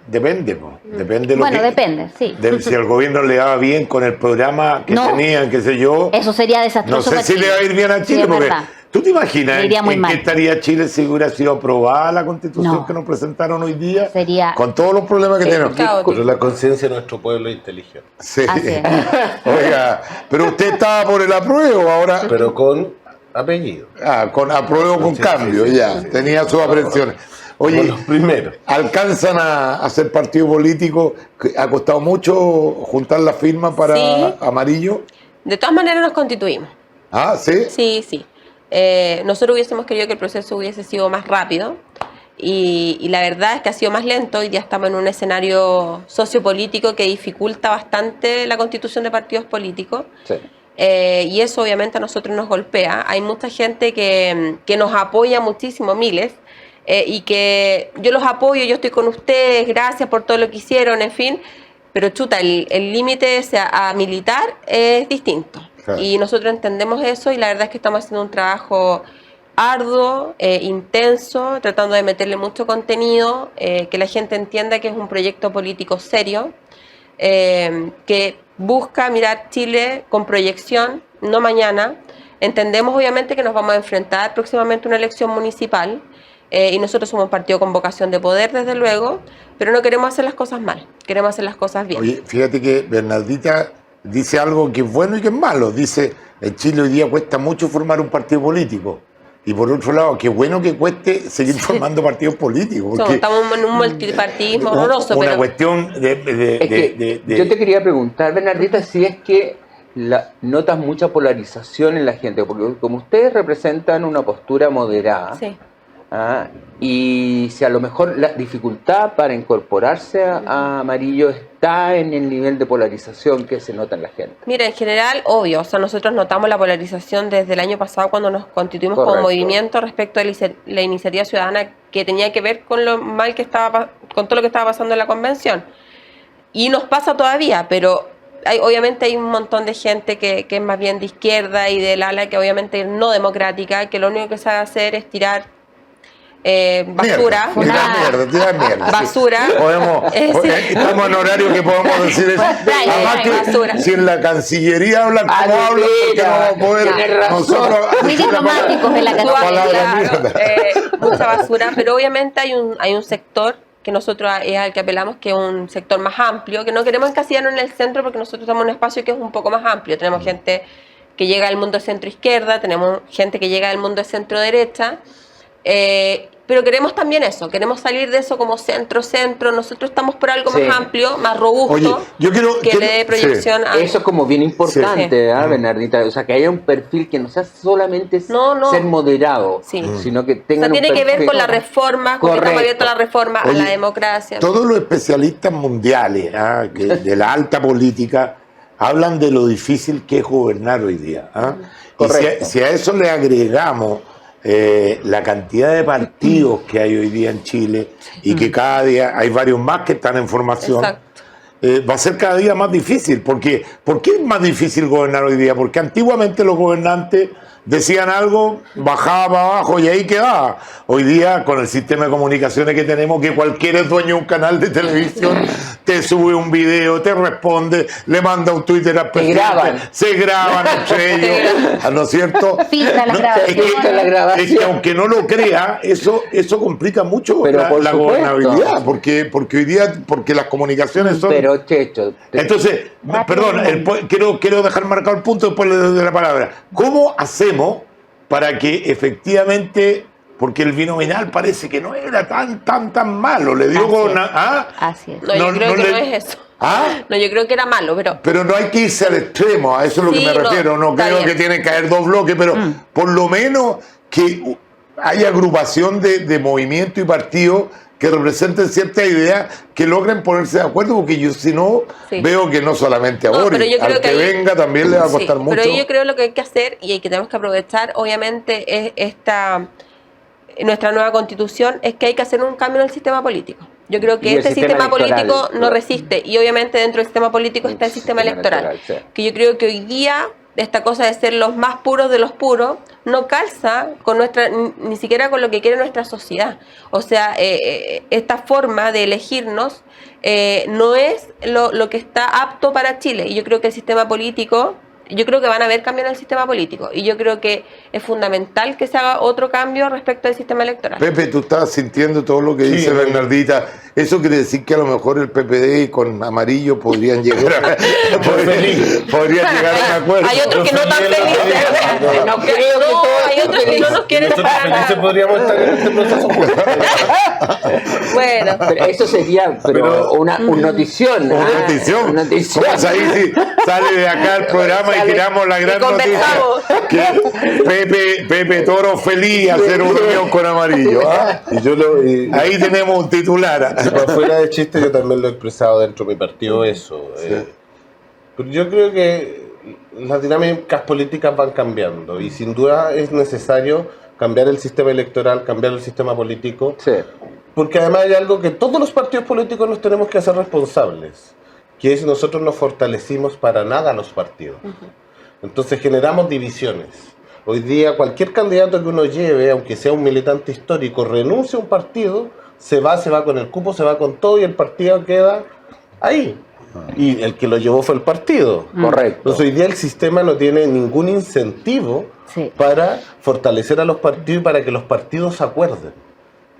Depende, depende. Depende, sí. Si al gobierno le va bien con el programa que tenían, qué sé yo. Eso sería desastroso. No sé si le va a ir bien a Chile, sí, porque ¿Tú te imaginas Le iría muy en mal. qué estaría Chile si hubiera sido aprobada la Constitución No. que nos presentaron hoy día? Sería- Con todos los problemas que tenemos. caótico. Pero la conciencia de nuestro pueblo es inteligente. Sí. Así es. Oiga, pero usted estaba por el apruebo ahora. Pero con apellido. Con apruebo con Sí, cambio, sí, ya. sí. Tenía sus aprensiones. Como Oye, los primeros. ¿alcanzan a hacer partido político? ¿Ha costado mucho juntar la firma para Sí. Amarillo? De todas maneras nos constituimos. Ah, ¿sí? Sí, sí. Nosotros hubiésemos querido que el proceso hubiese sido más rápido y la verdad es que ha sido más lento y ya estamos en un escenario sociopolítico que dificulta bastante la constitución de partidos políticos. Sí. Y eso obviamente a nosotros nos golpea. Hay mucha gente que nos apoya muchísimo, miles, y que yo los apoyo, yo estoy con ustedes, gracias por todo lo que hicieron, en fin, pero chuta, el límite a militar es distinto. Claro. Y nosotros entendemos eso y la verdad es que estamos haciendo un trabajo arduo, intenso, tratando de meterle mucho contenido, que la gente entienda que es un proyecto político serio, que busca mirar Chile con proyección, no mañana. Entendemos obviamente que nos vamos a enfrentar próximamente a una elección municipal y nosotros somos un partido con vocación de poder, desde luego, pero no queremos hacer las cosas mal, queremos hacer las cosas bien. Oye, fíjate que Bernardita dice algo que es bueno y que es malo. Dice, en Chile hoy día cuesta mucho formar un partido político. Y por otro lado, qué bueno que cueste seguir formando partidos políticos. Porque Estamos en un multipartidismo una horroroso, una pero cuestión Es que yo te quería preguntar, Bernardita, si es que notas mucha polarización en la gente, porque como ustedes representan una postura moderada, sí. Y si a lo mejor la dificultad para incorporarse a Amarillo está en el nivel de polarización que se nota en la gente. Mira, en general, obvio, o sea, nosotros notamos la polarización desde el año pasado cuando nos constituimos como Correcto. movimiento respecto a la iniciativa ciudadana que tenía que ver con lo mal que estaba, con todo lo que estaba pasando en la convención. Y nos pasa todavía, pero obviamente hay un montón de gente que es más bien de izquierda y del ala que obviamente no democrática, que lo único que sabe hacer es tirar basura. Tirar mierda. Basura. Podemos, Sí. estamos en horario que podemos decir eso. Brian, Además que basura. si en la Cancillería hablan como Ah, hablan, porque no vamos a poder tienes razón. nosotros Muy decir la diplomáticos en la palabra Claro, mierda. mucha basura, pero obviamente hay un sector que nosotros es al que apelamos, que es un sector más amplio, que no queremos encasillarnos en el centro porque nosotros estamos en un espacio que es un poco más amplio. Tenemos gente que llega del mundo centro-izquierda, tenemos gente que llega del mundo centro-derecha, pero queremos también eso, queremos salir de eso como centro-centro, nosotros estamos por algo Sí. más amplio, más robusto, Oye, yo quiero que le dé proyección a... Eso es como bien importante, Sí. Bernardita, o sea, que haya un perfil que no sea solamente No. ser moderado, Sí. sino que O tenga sea, tiene que ver con la reforma, con que estamos Correcto. abiertos a la reforma, a Oye, la democracia. Todos los especialistas mundiales de la alta política hablan de lo difícil que es gobernar hoy día. Y Correcto. si a eso le agregamos la cantidad de partidos que hay hoy día en Chile y que cada día hay varios más que están en formación, Exacto. va a ser cada día más difícil. ¿Por qué es más difícil gobernar hoy día? Porque antiguamente los gobernantes decían algo, bajaba para abajo y ahí quedaba. Hoy día, con el sistema de comunicaciones que tenemos, que cualquier dueño de un canal de televisión te sube un video, te responde, le manda un Twitter al presidente, graban. se graban entre ellos, ¿no es cierto? Filtran las No, grabaciones. Filtran la grabación. es que aunque no lo crea, eso complica mucho Pero por la supuesto. gobernabilidad, porque hoy día, porque las comunicaciones son... Pero, Checho, Entonces, perdón, quiero dejar marcado el punto después de la palabra. ¿Cómo hacemos para que efectivamente, porque el binominal parece que no era tan malo, le dio Así con... es. ¿ah? Así es. No, yo creo que le- no es eso. ¿Ah? No, yo creo que era malo, pero Pero no hay que irse al extremo, a eso es lo Sí, que me no, refiero. No está creo bien. que tienen que haber dos bloques, pero por lo menos que haya agrupación de movimiento y partido que representen cierta idea, que logren ponerse de acuerdo, porque yo si no, Sí. veo que no solamente a No, Boris, pero yo creo al que que ahí- venga también le va a sí, costar mucho. pero ahí yo creo lo que hay que hacer y que tenemos que aprovechar, obviamente, es nuestra nueva constitución, es que hay que hacer un cambio en el sistema político. Yo creo Y que el este sistema sistema político electoral. no resiste y obviamente dentro del sistema político está el sistema electoral. sí. Que yo creo que hoy día esta cosa de ser los más puros de los puros no calza con ni siquiera con lo que quiere nuestra sociedad. O sea, esta forma de elegirnos no es lo que está apto para Chile. Y yo creo que el sistema político yo creo que van a haber cambios en el sistema político y yo creo que es fundamental que se haga otro cambio respecto al sistema electoral. Pepe, tú estás sintiendo todo lo que dice Bernardita. Eso quiere decir que a lo mejor el PPD con amarillo podrían llegar a, podrían llegar a un acuerdo. Hay otros que no están felices. No creo que hay otros que no nos quieren Nosotros para felices nada. podríamos estar en este proceso. Bueno, Pero eso sería una notición. Una notición. Una notición. Pues ahí sí sale de acá el programa y tiramos la gran noticia. Que Pepe Toro feliz a hacer una reunión con amarillo. ¿Ah? Y Ahí tenemos un titular. por fuera de chiste, yo también lo he expresado dentro de mi partido eso. Pero yo creo que las dinámicas políticas van cambiando y sin duda es necesario cambiar el sistema electoral, cambiar el sistema político. Sí. Porque además hay algo que todos los partidos políticos nos tenemos que hacer responsables, que es nosotros no fortalecimos para nada a los partidos. Entonces generamos divisiones. Hoy día cualquier candidato que uno lleve, aunque sea un militante histórico, renuncia a un partido, se va con el cupo, se va con todo y el partido queda ahí. Y el que lo llevó fue el partido. Correcto. Entonces hoy día el sistema no tiene ningún incentivo para fortalecer a los partidos y para que los partidos se acuerden.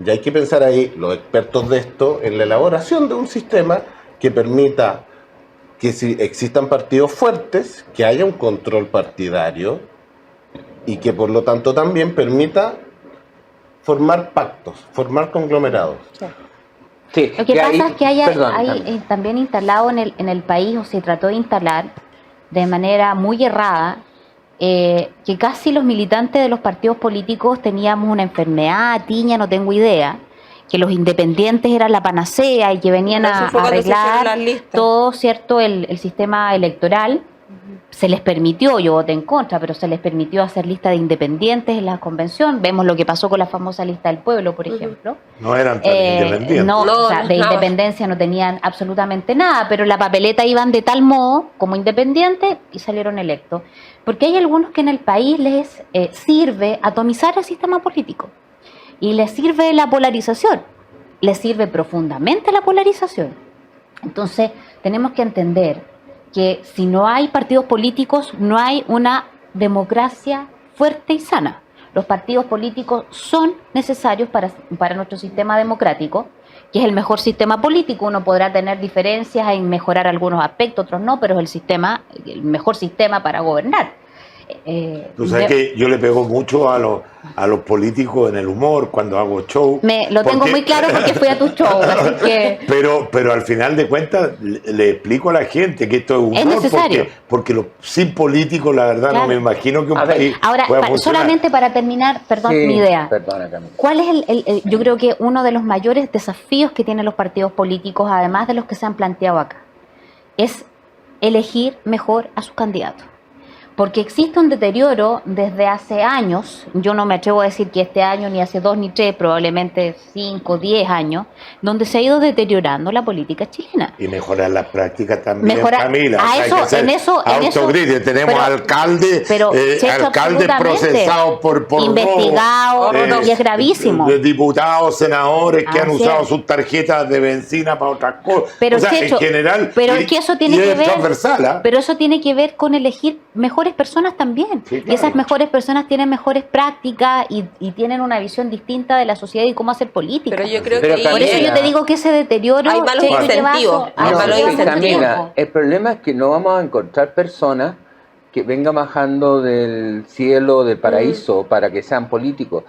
Y hay que pensar ahí, los expertos de esto, en la elaboración de un sistema que permita que si existan partidos fuertes, que haya un control partidario y que por lo tanto también permita formar pactos, formar conglomerados. Sí, Lo que pasa es que hay también. también instalado en el país, o se trató de instalar de manera muy errada, que casi los militantes de los partidos políticos teníamos una enfermedad, tiña, no tengo idea, que los independientes eran la panacea y que venían Eso a fue cuando se hicieron arreglar las listas. todo, ¿cierto?, el sistema electoral. Se les permitió, yo voté en contra, pero se les permitió hacer lista de independientes en la convención. Vemos lo que pasó con la famosa lista del pueblo, por ejemplo. No eran tan independientes. No, No, o sea, de nada. independencia no tenían absolutamente nada, pero la papeleta iban de tal modo como independientes y salieron electos. Porque hay algunos que en el país les sirve atomizar el sistema político y les sirve la polarización, les sirve profundamente la polarización. Entonces tenemos que entender que si no hay partidos políticos, no hay una democracia fuerte y sana. Los partidos políticos son necesarios para nuestro sistema democrático, que es el mejor sistema político. Uno podrá tener diferencias en mejorar algunos aspectos, otros no, pero es el mejor sistema para gobernar. Tú sabes que yo le pego mucho a los políticos en el humor cuando hago show. Lo tengo muy claro porque fui a tu show, así que... Pero al final de cuentas le explico a la gente que esto es humor. Es necesario. Porque sin políticos, la verdad, Claro. no me imagino que un A ver, país Ahora, pueda funcionar. solamente para terminar, perdón, Sí, mi idea. Perdona, Camila. ¿Cuál es yo creo que uno de los mayores desafíos que tienen los partidos políticos, además de los que se han planteado acá, es elegir mejor a sus candidatos? Porque existe un deterioro desde hace años, yo no me atrevo a decir que este año, ni hace 2 ni 3, probablemente 5, 10 años, donde se ha ido deteriorando la política chilena. Y mejorar las prácticas también, Mejorar- Camila. a Hay eso- que ser en eso- autocríticos. Tenemos pero- alcaldes Checho, absolutamente. procesados por Investigados, robo, y es gravísimo. de diputados, senadores que han Así usado es. sus tarjetas de benzina para otras cosas. Pero, o sea, Checho, en general, pero es que eso tiene y que es ver, transversal, ¿ah? pero eso tiene que ver con elegir mejores personas también. Sí, Y claro. esas mejores personas tienen mejores prácticas y tienen una visión distinta de la sociedad y cómo hacer política. pero yo creo Pero que Por eso Camila, yo te digo que ese deterioro hay malos Checho, lleva incentivos, a- hay a- malos lleva incentivos. Camila, tiempo. el problema es que no vamos a encontrar personas que vengan bajando del cielo, del paraíso, para que sean políticos.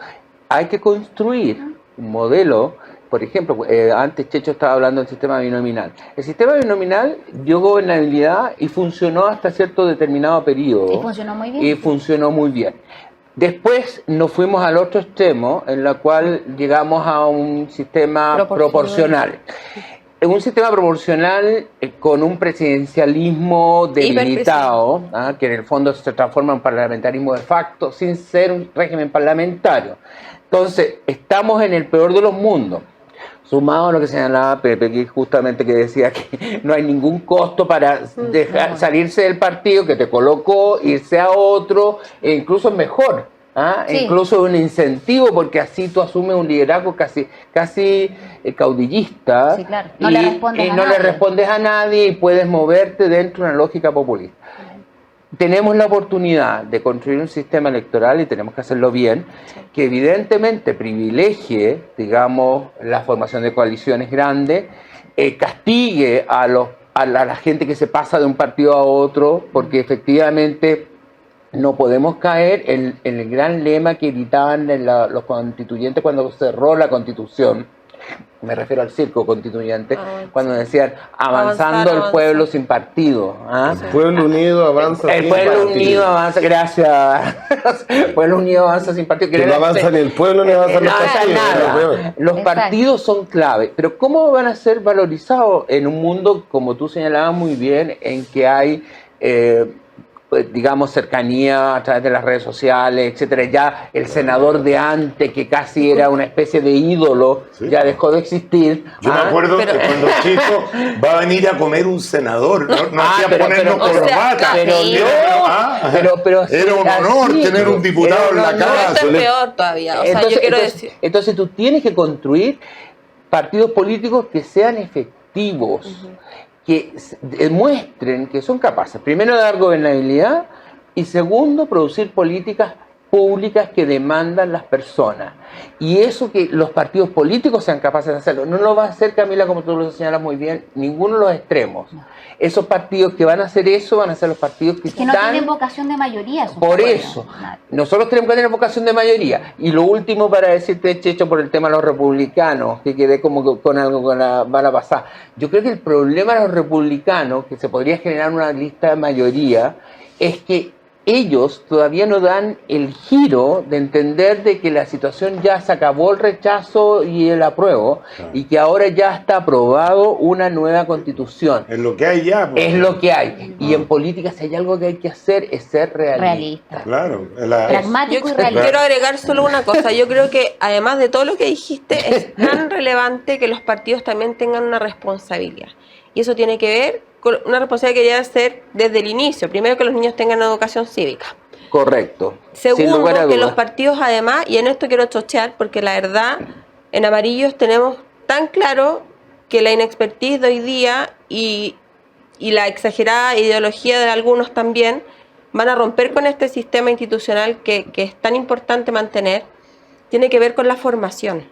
Hay que construir un modelo. Por ejemplo, antes Checho estaba hablando del sistema binominal. El sistema binominal dio gobernabilidad y funcionó hasta cierto determinado periodo. Y funcionó muy bien. Y funcionó muy bien. Después nos fuimos al otro extremo, en la cual llegamos a un sistema proporcional. En un sistema proporcional con un presidencialismo debilitado, que en el fondo se transforma en un parlamentarismo de facto, sin ser un régimen parlamentario. Entonces, estamos en el peor de los mundos. Sumado a lo que señalaba Pepe, que justamente que decía que no hay ningún costo para salirse del partido que te colocó, irse a otro, e incluso es mejor, Sí. incluso un incentivo, porque así tú asumes un liderazgo casi caudillista. Sí, claro. No le respondes y a no le nadie. respondes a nadie y puedes moverte dentro de una lógica populista. tenemos la oportunidad de construir un sistema electoral y tenemos que hacerlo bien, que evidentemente privilegie, digamos, la formación de coaliciones grandes, castigue a la gente que se pasa de un partido a otro, porque efectivamente no podemos caer en el gran lema que gritaban los constituyentes cuando cerró la Constitución. Me refiero al circo constituyente, cuando decían avanzando el pueblo sin partido. ¿Ah? El pueblo unido avanza el sin pueblo partido. unido avanza, gracias. El pueblo unido avanza sin partido. Que no avanza ni el pueblo ni avanzan los partidos. Nada. Los partidos son clave, pero ¿cómo van a ser valorizados en un mundo, como tú señalabas muy bien, en que hay digamos, cercanía a través de las redes sociales, etcétera? Ya el senador de antes, que casi era una especie de ídolo, ya dejó de existir. Yo me acuerdo que cuando chico va a venir a comer un senador, no hacía ponernos corbata. Pero era un honor tener un diputado en la casa. Esto es peor todavía. O sea, yo quiero decir. Entonces tú tienes que construir partidos políticos que sean efectivos, que demuestren que son capaces, primero, de dar gobernabilidad y segundo, producir políticas públicas que demandan las personas. Y eso, que los partidos políticos sean capaces de hacerlo. No lo va a hacer, Camila, como tú lo señalas muy bien, ninguno de los extremos. Esos partidos que van a hacer eso van a ser los partidos que no tienen vocación de mayoría. Por eso, nosotros tenemos que tener vocación de mayoría. Y lo último para decirte, Checho, por el tema de los republicanos, que quedé como con algo con la bala pasada. Yo creo que el problema de los republicanos, que se podría generar una lista de mayoría, es que ellos todavía no dan el giro de entender de que la situación ya se acabó, el rechazo y el apruebo, y que ahora ya está aprobado una nueva constitución. Es lo que hay ya. Es lo que hay. Y en política, si hay algo que hay que hacer, es ser realista. Claro. Pragmático y realista. Quiero agregar solo una cosa. Yo creo que además de todo lo que dijiste, es tan relevante que los partidos también tengan una responsabilidad. Y eso tiene que ver con una responsabilidad que debe ser desde el inicio. Primero, que los niños tengan educación cívica. Correcto. Segundo, que los partidos además, y en esto quiero chochear, porque la verdad, en Amarillos tenemos tan claro que la inexpertise de hoy día y la exagerada ideología de algunos también van a romper con este sistema institucional que es tan importante mantener. Tiene que ver con la formación.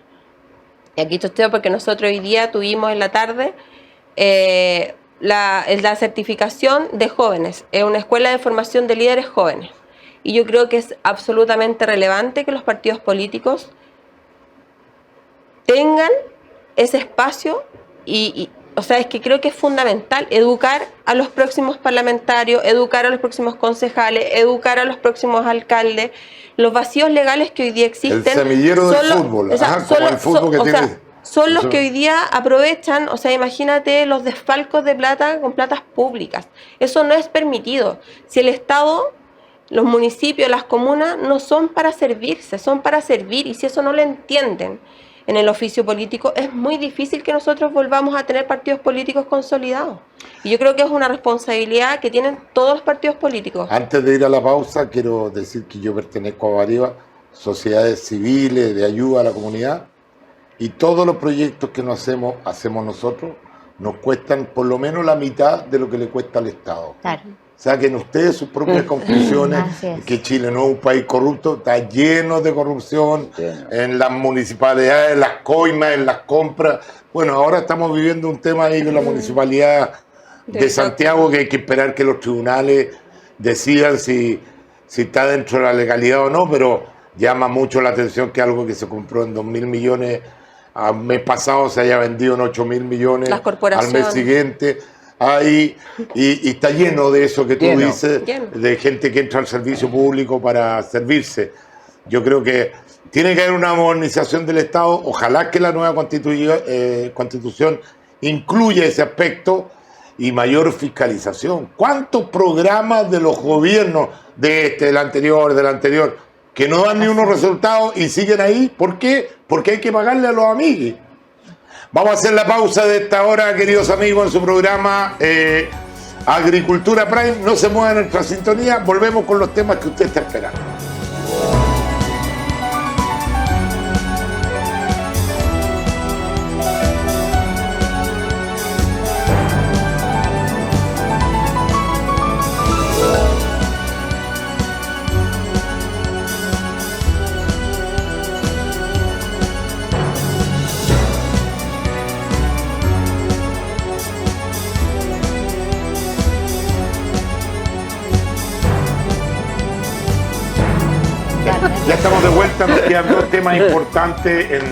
Y aquí chosteo porque nosotros hoy día tuvimos en la tarde la certificación de jóvenes, es una escuela de formación de líderes jóvenes. Y yo creo que es absolutamente relevante que los partidos políticos tengan ese espacio o sea, es que creo que es fundamental educar a los próximos parlamentarios, educar a los próximos concejales, educar a los próximos alcaldes. Los vacíos legales que hoy día existen. El semillero del fútbol, como el fútbol que tiene. Son los que hoy día aprovechan, o sea, imagínate los desfalcos de plata con platas públicas. Eso no es permitido. Si el Estado, los municipios, las comunas no son para servirse, son para servir, y si eso no lo entienden en el oficio político, es muy difícil que nosotros volvamos a tener partidos políticos consolidados. Y yo creo que es una responsabilidad que tienen todos los partidos políticos. Antes de ir a la pausa, quiero decir que yo pertenezco a varias sociedades civiles de ayuda a la comunidad, y todos los proyectos que hacemos nosotros, nos cuestan por lo menos la mitad de lo que le cuesta al Estado. Claro. Saquen ustedes sus propias conclusiones, que Chile no es un país corrupto, está lleno de corrupción en las municipalidades, en las coimas, en las compras. Bueno, ahora estamos viviendo un tema ahí con la municipalidad de Santiago, que hay que esperar que los tribunales decidan si está dentro de la legalidad o no, pero llama mucho la atención que algo que se compró en 2.000 millones al mes pasado se haya vendido en 8.000 millones al mes siguiente. Ahí, y está lleno de eso que tú dices, de gente que entra al servicio público para servirse. Yo creo que tiene que haber una modernización del Estado. Ojalá que la nueva constitución incluya ese aspecto y mayor fiscalización. ¿Cuántos programas de los gobiernos de del anterior, que no dan ni unos resultados y siguen ahí? ¿Por qué? Porque hay que pagarle a los amigos. Vamos a hacer la pausa de esta hora, queridos amigos, en su programa Agricultura Prime. No se muevan en nuestra sintonía, volvemos con los temas que usted está esperando. Ya estamos de vuelta, nos quedan dos temas importantes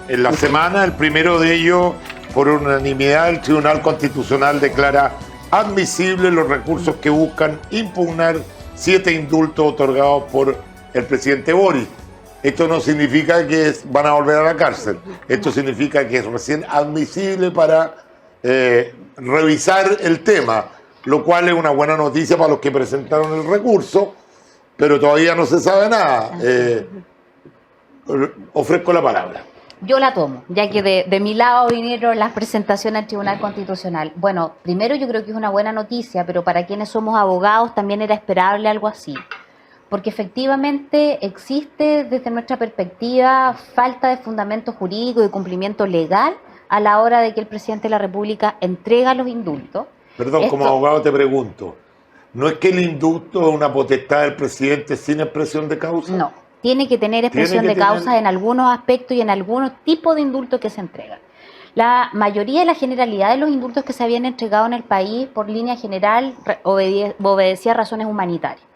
en la semana. El primero de ellos, por unanimidad, el Tribunal Constitucional declara admisibles los recursos que buscan impugnar 7 indultos otorgados por el presidente Boric. Esto no significa que van a volver a la cárcel. Esto significa que es recién admisible para revisar el tema, lo cual es una buena noticia para los que presentaron el recurso, pero todavía no se sabe nada. Ofrezco la palabra. Yo la tomo, ya que de mi lado vinieron las presentaciones al Tribunal Constitucional. Bueno, primero yo creo que es una buena noticia, pero para quienes somos abogados también era esperable algo así. Porque efectivamente existe desde nuestra perspectiva falta de fundamento jurídico y cumplimiento legal a la hora de que el presidente de la República entrega los indultos. Perdón, como abogado te pregunto, ¿no es que el indulto es una potestad del presidente sin expresión de causa? No, tiene que tener expresión de causa en algunos aspectos y en algunos tipos de indultos que se entregan. La mayoría de la generalidad de los indultos que se habían entregado en el país, por línea general, obedecía a razones humanitarias.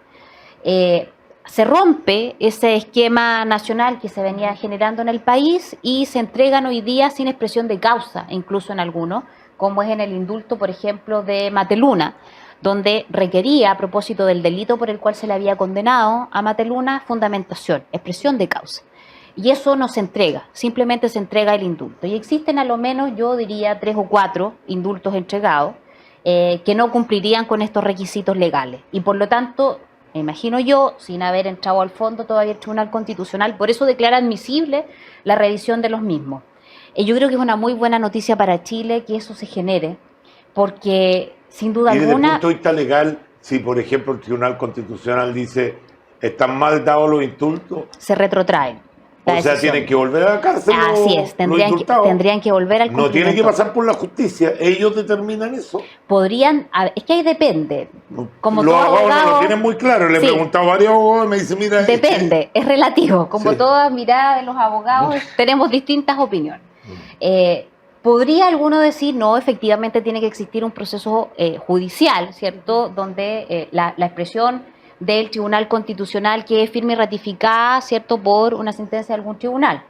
Se rompe ese esquema nacional que se venía generando en el país y se entregan hoy día sin expresión de causa, incluso en algunos, como es en el indulto, por ejemplo, de Mateluna, donde requería, a propósito del delito por el cual se le había condenado a Mateluna, fundamentación, expresión de causa. Y eso no se entrega, simplemente se entrega el indulto. Y existen a lo menos, yo diría, 3 o 4 indultos entregados que no cumplirían con estos requisitos legales. Y por lo tanto, me imagino yo, sin haber entrado al fondo todavía el Tribunal Constitucional, por eso declara admisible la revisión de los mismos. Yo creo que es una muy buena noticia para Chile que eso se genere, porque sin duda alguna... Y desde el punto de vista legal, si por ejemplo el Tribunal Constitucional dice están mal dados los indultos, se retrotraen. O sea, tienen que volver a la cárcel. Así es, tendrían que volver al cumplimiento. No tienen que pasar por la justicia, ellos determinan eso. Podrían, es que ahí depende. Como los todo abogados abogado, no lo tienen muy claro, le he preguntado a varios abogados y me dicen, mira... Depende, es relativo. Como todas miradas de los abogados, tenemos distintas opiniones. Podría alguno decir, no, efectivamente tiene que existir un proceso judicial, ¿cierto? Donde la expresión del Tribunal Constitucional que es firme y ratificada, ¿cierto?, por una sentencia de algún tribunal.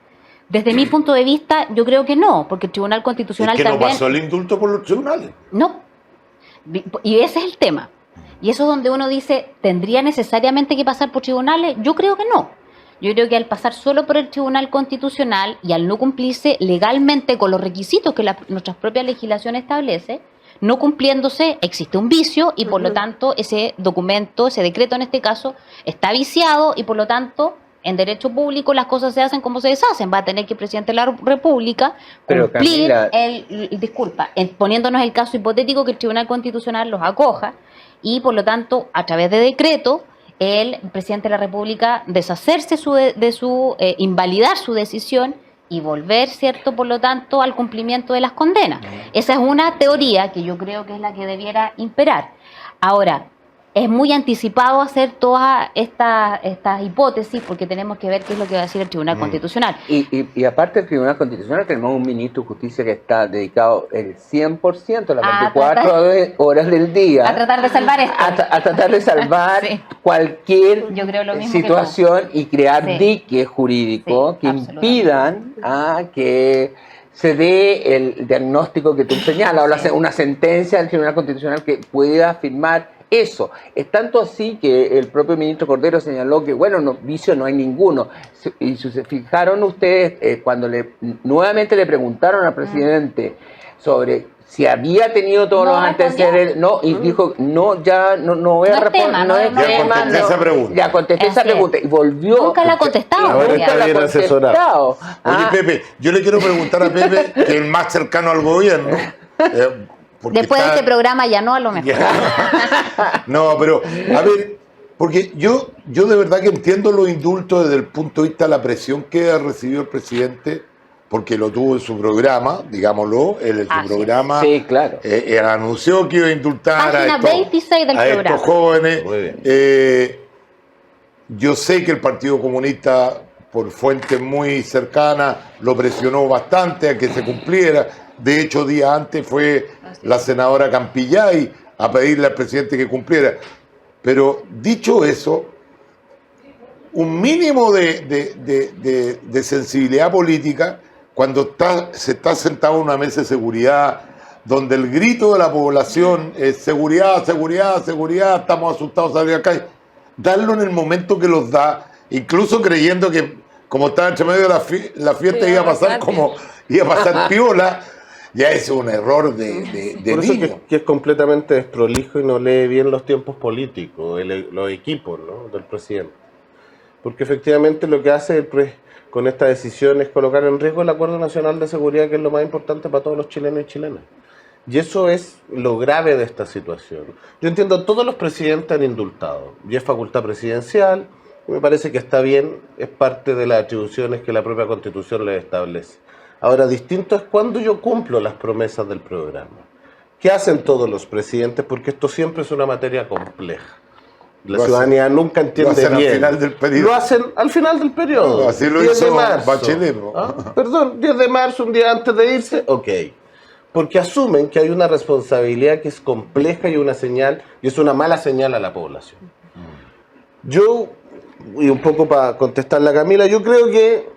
Desde mi punto de vista, yo creo que no, porque el Tribunal Constitucional es que también... no pasó el indulto por los tribunales. No, y ese es el tema. Y eso es donde uno dice, ¿tendría necesariamente que pasar por tribunales? Yo creo que no. Yo creo que al pasar solo por el Tribunal Constitucional y al no cumplirse legalmente con los requisitos que nuestra propia legislación establece, no cumpliéndose, existe un vicio y por lo tanto ese documento, ese decreto en este caso, está viciado y por lo tanto en derecho público las cosas se hacen como se deshacen. Va a tener que el presidente de la República cumplir poniéndonos el caso hipotético que el Tribunal Constitucional los acoja y por lo tanto a través de decreto el presidente de la República deshacerse invalidar su decisión y volver, ¿cierto?, por lo tanto, al cumplimiento de las condenas. Esa es una teoría que yo creo que es la que debiera imperar. Ahora, es muy anticipado hacer todas estas hipótesis porque tenemos que ver qué es lo que va a decir el Tribunal Constitucional. Y aparte del Tribunal Constitucional tenemos un ministro de Justicia que está dedicado el 100%, las 24 horas del día, a tratar de salvar esto. A tratar de salvar cualquier situación y crear diques jurídicos que impidan a que se dé el diagnóstico que tú señalas, o una sentencia del Tribunal Constitucional que pueda afirmar eso. Es tanto así que el propio ministro Cordero señaló que, bueno, vicio no hay ninguno. Y si se fijaron ustedes, cuando nuevamente le preguntaron al presidente sobre si había tenido todos los antecedentes, dijo, no voy a responder, ya contesté esa pregunta y volvió. Nunca la ha contestado. Ahora está bien asesorado. Oye, Pepe, yo le quiero preguntar a Pepe, que es el más cercano al gobierno, después de este programa ya no, a lo mejor. No, pero, a ver, porque yo de verdad que entiendo los indultos desde el punto de vista de la presión que ha recibido el presidente, porque lo tuvo en su programa, digámoslo, en su programa. Sí, claro. Anunció que iba a indultar a estos jóvenes. Yo sé que el Partido Comunista, por fuentes muy cercanas, lo presionó bastante a que se cumpliera. De hecho, días antes fue la senadora Campillay a pedirle al presidente que cumpliera. Pero dicho eso, un mínimo de sensibilidad política cuando se está sentado en una mesa de seguridad donde el grito de la población es seguridad, seguridad, seguridad, estamos asustados de salir a la calle. Darlo en el momento que los da, incluso creyendo que como estaba entre medio de la fiesta Sí, iba a pasar piola, ya es un error de Por eso niño. que es completamente desprolijo y no lee bien los tiempos políticos, los equipos, ¿no?, del presidente. Porque efectivamente lo que hace con esta decisión es colocar en riesgo el Acuerdo Nacional de Seguridad, que es lo más importante para todos los chilenos y chilenas. Y eso es lo grave de esta situación. Yo entiendo, todos los presidentes han indultado, y es facultad presidencial, y me parece que está bien, es parte de las atribuciones que la propia Constitución les establece. Ahora, distinto es cuando yo cumplo las promesas del programa. ¿Qué hacen todos los presidentes? Porque esto siempre es una materia compleja. La ciudadanía nunca entiende bien. Al final del periodo. Lo hacen al final del periodo. No, así lo 10 hizo de marzo. Bachelet, ¿no? Perdón, 10 de marzo, un día antes de irse, ok. Porque asumen que hay una responsabilidad que es compleja y una señal, y es una mala señal a la población. Yo, y un poco para contestarle a Camila, yo creo que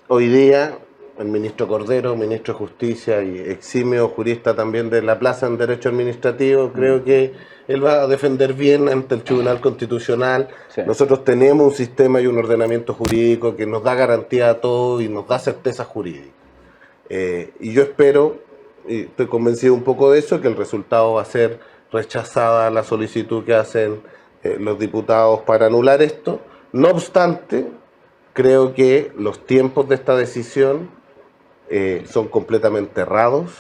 hoy día el ministro Cordero, ministro de Justicia y eximio jurista también de la Plaza en Derecho Administrativo, creo que él va a defender bien ante el Tribunal Constitucional. Sí. Nosotros tenemos un sistema y un ordenamiento jurídico que nos da garantía a todo y nos da certeza jurídica. Y yo espero, y estoy convencido un poco de eso, que el resultado va a ser rechazada la solicitud que hacen los diputados para anular esto. No obstante, creo que los tiempos de esta decisión son completamente errados.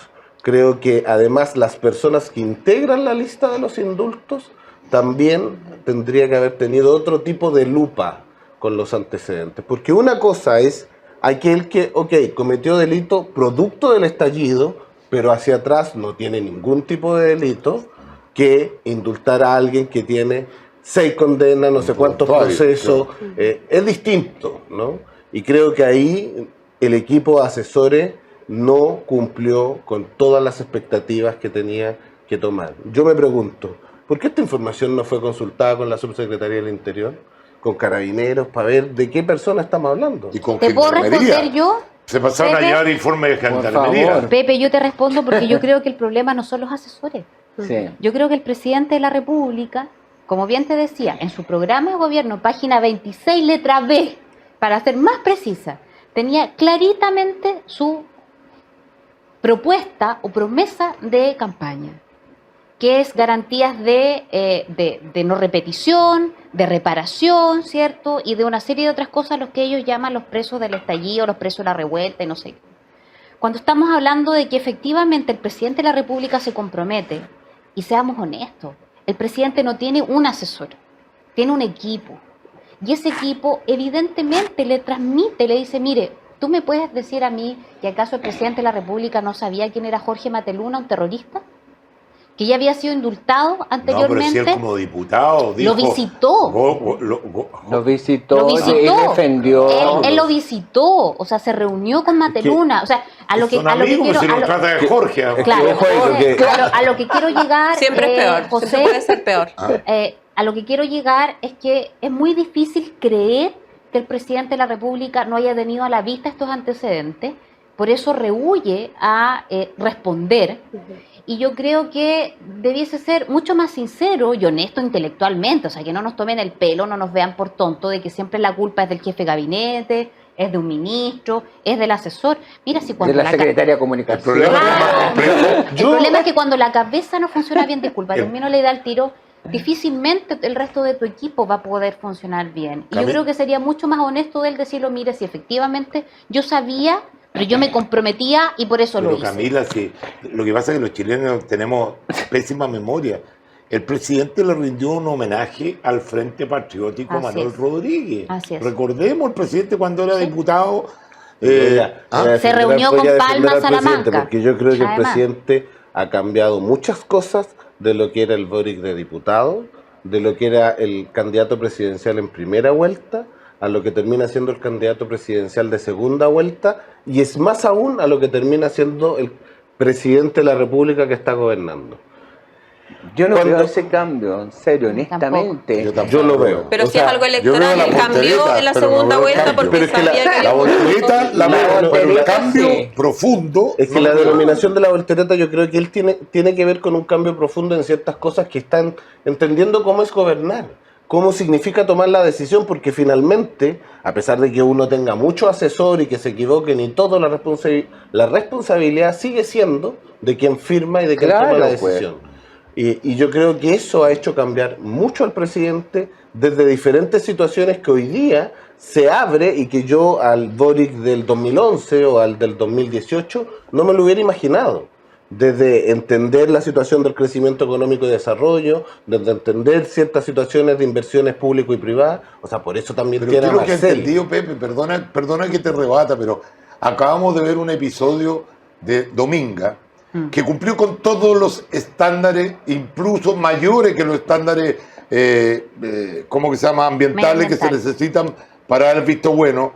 Creo que además las personas que integran la lista de los indultos también tendría que haber tenido otro tipo de lupa con los antecedentes. Porque una cosa es aquel que, cometió delito producto del estallido, pero hacia atrás no tiene ningún tipo de delito, que indultar a alguien que tiene 6 condenas, no sé cuántos procesos, es distinto, ¿no? Y creo que ahí el equipo de asesores no cumplió con todas las expectativas que tenía que tomar. Yo me pregunto, ¿por qué esta información no fue consultada con la Subsecretaría del Interior, con Carabineros, para ver de qué persona estamos hablando? Y con ¿Te puedo gendarmería. responder yo? Se pasaron Pepe? a llevar informes de Por gendarmería. favor. Pepe, yo te respondo porque yo creo que el problema no son los asesores. Sí. Yo creo que el presidente de la República, como bien te decía, en su programa de gobierno, página 26, letra B, para ser más precisa, tenía claritamente su propuesta o promesa de campaña, que es garantías de no repetición, de reparación, ¿cierto? Y de una serie de otras cosas, los que ellos llaman los presos del estallido, los presos de la revuelta y no sé qué. Cuando estamos hablando de que efectivamente el presidente de la República se compromete, y seamos honestos, el presidente no tiene un asesor, tiene un equipo. Y ese equipo evidentemente le transmite, le dice, mire, ¿tú me puedes decir a mí que acaso el presidente de la República no sabía quién era Jorge Mateluna, un terrorista? Que ya había sido indultado anteriormente. No, pero si él como diputado dijo, lo visitó. Lo visitó, Lo visitó. y defendió. Él lo visitó, o sea, se reunió con Mateluna. O sea, a lo que quiero... si lo trata de Jorge. Claro, ojo eso, que- a lo que quiero llegar, Siempre es peor, José, siempre puede ser peor. a lo que quiero llegar es que es muy difícil creer que el presidente de la República no haya tenido a la vista estos antecedentes, por eso rehúye a responder. Y yo creo que debiese ser mucho más sincero y honesto intelectualmente, o sea, que no nos tomen el pelo, no nos vean por tonto de que siempre la culpa es del jefe de gabinete, es de un ministro, es del asesor. Mira, si cuando De la secretaria de Comunicación. El problema Claro. El Yo- problema es que cuando la cabeza no funciona bien, disculpa, termino la idea al tiro, difícilmente el resto de tu equipo va a poder funcionar bien. Y yo creo que sería mucho más honesto de él decirlo, mire, si efectivamente yo sabía, pero yo me comprometía y por eso lo Pero hice. Camila, sí, lo que pasa es que los chilenos tenemos pésima memoria. El presidente le rindió un homenaje al Frente Patriótico Así Manuel es. Rodríguez. Así es. Recordemos, el presidente cuando era Sí. diputado... Voy a defender- Se reunió voy a con defender Palma al presidente, Salamanca. Porque yo creo que el Además. presidente ha cambiado muchas cosas de lo que era el Boric de diputado, de lo que era el candidato presidencial en primera vuelta, a lo que termina siendo el candidato presidencial de segunda vuelta, y es más aún a lo que termina siendo el presidente de la República que está gobernando. Yo no Cuando- veo ese cambio, en serio, honestamente. Yo lo veo. Pero O si sea, es algo yo veo electoral, la él cambió voltereta, en la pero no segunda veo vuelta cambio. porque Pero es que sabía que La había voltereta la veo, pero el voltereta, cambio sí. profundo. Es que no la lo veo. denominación de la voltereta yo creo que él tiene que ver con un cambio profundo en ciertas cosas que están entendiendo cómo es gobernar, cómo significa tomar la decisión, porque finalmente, a pesar de que uno tenga mucho asesor y que se equivoquen y todo, la responsabilidad sigue siendo de quien firma y de quien Claro, toma la pues. decisión. Y yo creo que eso ha hecho cambiar mucho al presidente desde diferentes situaciones que hoy día se abre y que yo al Boric del 2011 o al del 2018 no me lo hubiera imaginado. Desde entender la situación del crecimiento económico y desarrollo, desde entender ciertas situaciones de inversiones público y privadas, o sea, por eso también Pero tiene a yo lo que he Marcel. entendido, Pepe, perdona que te rebata, pero acabamos de ver un episodio de Dominga que cumplió con todos los estándares, incluso mayores que los estándares, ¿cómo que se llama?, ambientales que se Medioambiental. necesitan para dar el visto bueno.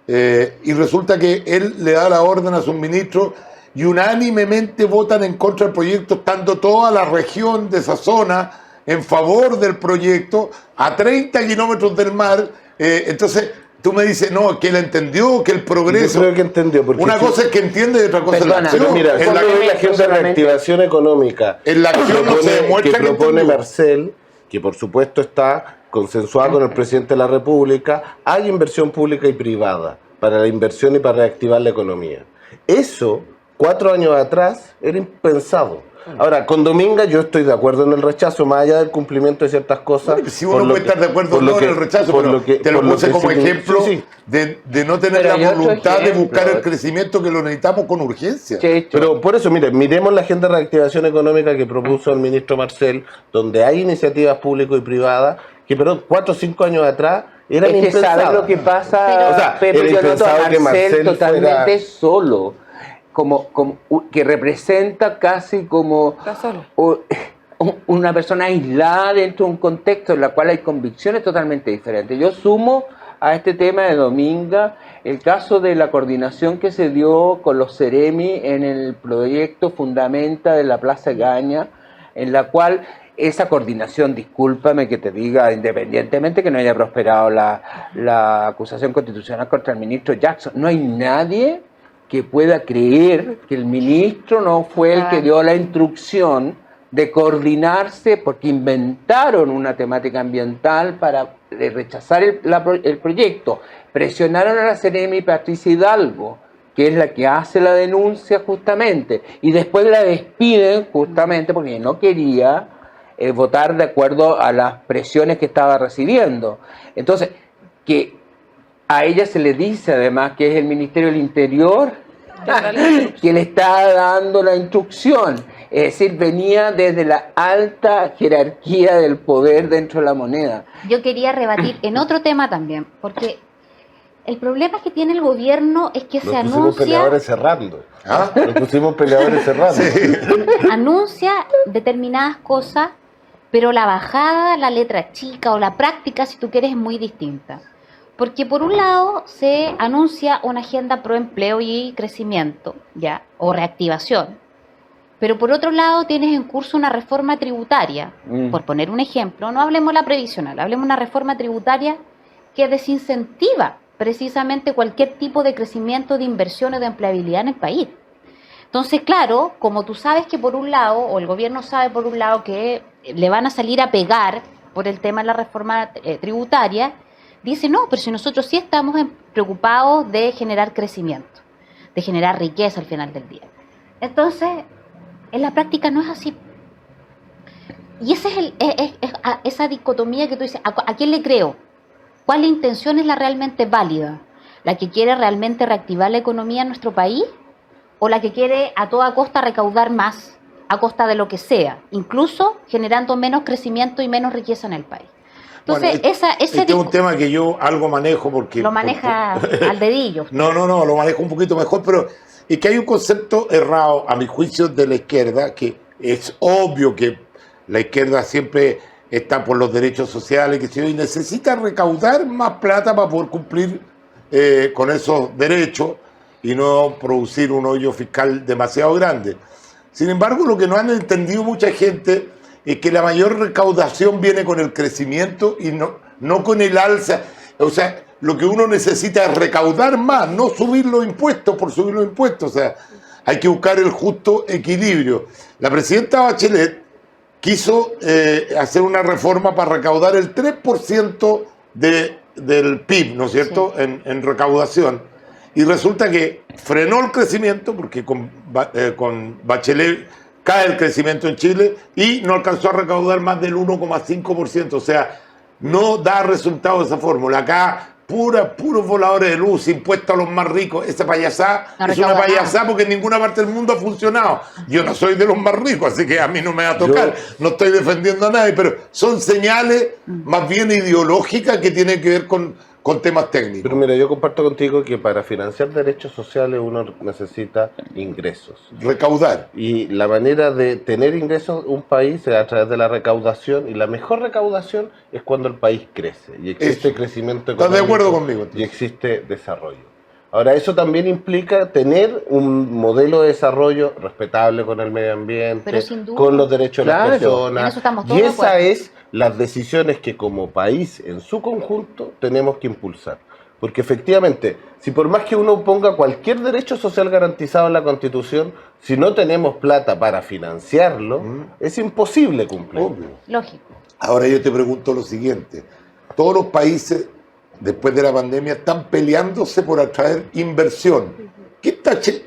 Y resulta que él le da la orden a sus ministros y unánimemente votan en contra del proyecto, estando toda la región de esa zona en favor del proyecto, a 30 kilómetros del mar. Entonces, tú me dices, no, que él entendió, que el progreso... Yo creo que entendió, porque Una sí. cosa es que entiende y otra cosa es la Perdona, acción. Pero mira, En cuando la- ve la agenda de solamente- reactivación económica En la acción no se demuestra que que propone entendió. Marcel, que por supuesto está consensuada con el presidente de la República, hay inversión pública y privada para la inversión y para reactivar la economía. Eso, 4 años atrás, era impensado. Ahora, con Dominga yo estoy de acuerdo en el rechazo, más allá del cumplimiento de ciertas cosas. Bueno, si uno por lo puede que- estar de acuerdo por o lo no que- en el rechazo, por pero lo que- te lo por lo puse que como signi- ejemplo sí, sí. de no tener Pero la hay otro voluntad de ejemplo. buscar el crecimiento que lo necesitamos con urgencia. Checho, Pero por eso, mire, miremos la agenda de reactivación económica que propuso el ministro Marcel, donde hay iniciativas público y privadas que, perdón, 4 o 5 años atrás eran es que impensadas. sabes lo que pasa, Pero- O sea, Pepe, era yo noto a impensado que Marcel Marcel totalmente fuera- solo, que representa casi como Está solo. una persona aislada dentro de un contexto en el cual hay convicciones totalmente diferentes. Yo sumo a este tema de Dominga el caso de la coordinación que se dio con los Ceremi en el proyecto Fundamenta de la Plaza Gaña, en la cual esa coordinación, discúlpame que te diga, independientemente que no haya prosperado la acusación constitucional contra el ministro Jackson, no hay nadie que pueda creer que el ministro no fue el que dio la instrucción de coordinarse porque inventaron una temática ambiental para rechazar el proyecto. Presionaron a la Ceremi Patricia Hidalgo, que es la que hace la denuncia justamente, y después la despiden justamente porque no quería votar de acuerdo a las presiones que estaba recibiendo. Entonces, que a ella se le dice además que es el Ministerio del Interior que le está dando la instrucción. Es decir, venía desde la alta jerarquía del poder dentro de la moneda. Yo quería rebatir en otro tema también, porque el problema que tiene el gobierno es que Nos se pusimos anuncia, peleadores cerrando. ¿Ah? Nos pusimos peleadores cerrando. anuncia determinadas cosas, pero la bajada, la letra chica o la práctica, si tú quieres, es muy distinta. Porque por un lado se anuncia una agenda pro empleo y crecimiento, ya, o reactivación. Pero por otro lado tienes en curso una reforma tributaria, por poner un ejemplo, no hablemos la previsional, hablemos una reforma tributaria que desincentiva precisamente cualquier tipo de crecimiento, de inversión o de empleabilidad en el país. Entonces, claro, como tú sabes que por un lado, o el gobierno sabe por un lado que le van a salir a pegar por el tema de la reforma tributaria, dice, no, pero si nosotros sí estamos preocupados de generar crecimiento, de generar riqueza al final del día. Entonces, en la práctica no es así. Y ese es esa dicotomía que tú dices, ¿a quién le creo? ¿Cuál intención es la realmente válida? ¿La que quiere realmente reactivar la economía en nuestro país? ¿O la que quiere a toda costa recaudar más, a costa de lo que sea, incluso generando menos crecimiento y menos riqueza en el país? Entonces, Bueno, este es un tema que yo algo manejo porque... lo maneja al dedillo. No, lo manejo un poquito mejor, pero es que hay un concepto errado, a mi juicio, de la izquierda, que es obvio que la izquierda siempre está por los derechos sociales, y necesita recaudar más plata para poder cumplir con esos derechos y no producir un hoyo fiscal demasiado grande. Sin embargo, lo que no han entendido mucha gente es que la mayor recaudación viene con el crecimiento y no con el alza. O sea, lo que uno necesita es recaudar más, no subir los impuestos por subir los impuestos. O sea, hay que buscar el justo equilibrio. La presidenta Bachelet quiso hacer una reforma para recaudar el 3% del PIB, ¿no es cierto?, Sí. en recaudación. Y resulta que frenó el crecimiento, porque con Bachelet cae el crecimiento en Chile y no alcanzó a recaudar más del 1,5%. O sea, no da resultado esa fórmula. Acá, puros voladores de luz, impuestos a los más ricos. Esa payasada No es una recauda payasada porque en ninguna parte del mundo ha funcionado. Yo no soy de los más ricos, así que a mí no me va a tocar. No estoy defendiendo a nadie, pero son señales más bien ideológicas que tienen que ver con temas técnicos. Pero mira, yo comparto contigo que para financiar derechos sociales uno necesita ingresos. Recaudar. Y la manera de tener ingresos un país es a través de la recaudación, y la mejor recaudación es cuando el país crece y existe Eso. crecimiento ¿Estás económico de acuerdo conmigo, entonces? y existe desarrollo. Ahora, eso también implica tener un modelo de desarrollo respetable con el medio ambiente, Pero sin duda. con los derechos de Claro. las En personas. eso estamos todos Y de esa acuerdo. es las decisiones que como país en su conjunto tenemos que impulsar. Porque efectivamente, si por más que uno ponga cualquier derecho social garantizado en la Constitución, si no tenemos plata para financiarlo, es imposible cumplir. Obvio. Lógico. Ahora yo te pregunto lo siguiente. Todos los países, después de la pandemia, están peleándose por atraer inversión. ¿Qué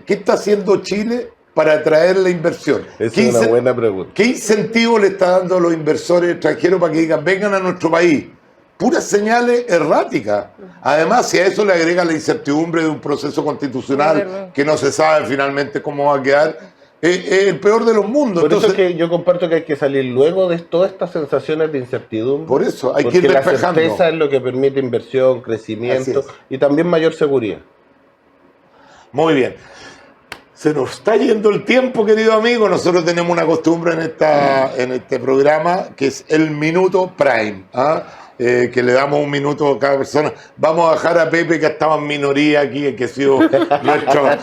está haciendo Chile para atraer la inversión? Esa es una buena pregunta. ¿Qué incentivo le está dando a los inversores extranjeros para que digan, vengan a nuestro país? Puras señales erráticas. Además, si a eso le agrega la incertidumbre de un proceso constitucional que no se sabe finalmente cómo va a quedar, es el peor de los mundos. Por eso es Entonces, que yo comparto que hay que salir luego de todas estas sensaciones de incertidumbre. Por eso, hay que porque ir la despejando. certeza es lo que permite inversión, Así crecimiento es. y también mayor seguridad. muy bien. Se nos está yendo el tiempo, querido amigo. Nosotros tenemos una costumbre en este programa que es el Minuto Prime, ¿ah? Que le damos un minuto a cada persona. Vamos a dejar a Pepe, que estaba en minoría aquí, que ha sido nuestro Oye,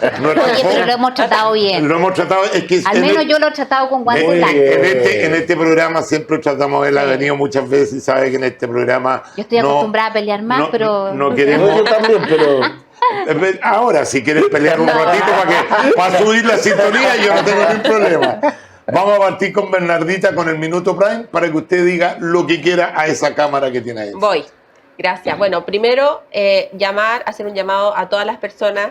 pero lo hemos tratado bien. Lo hemos tratado, es que Al menos yo lo he tratado con guantes en, blancos. en este programa siempre tratamos, él ha Sí. venido muchas veces y sabe que en este programa Yo estoy acostumbrada a pelear más, pero... no No, queremos. yo también, pero Ahora, si quieres pelear un ratito para subir la sintonía, yo no tengo ningún problema. Vamos a partir con Bernardita con el Minuto Prime para que usted diga lo que quiera a esa cámara que tiene ahí. Voy. Gracias. Bueno, primero hacer un llamado a todas las personas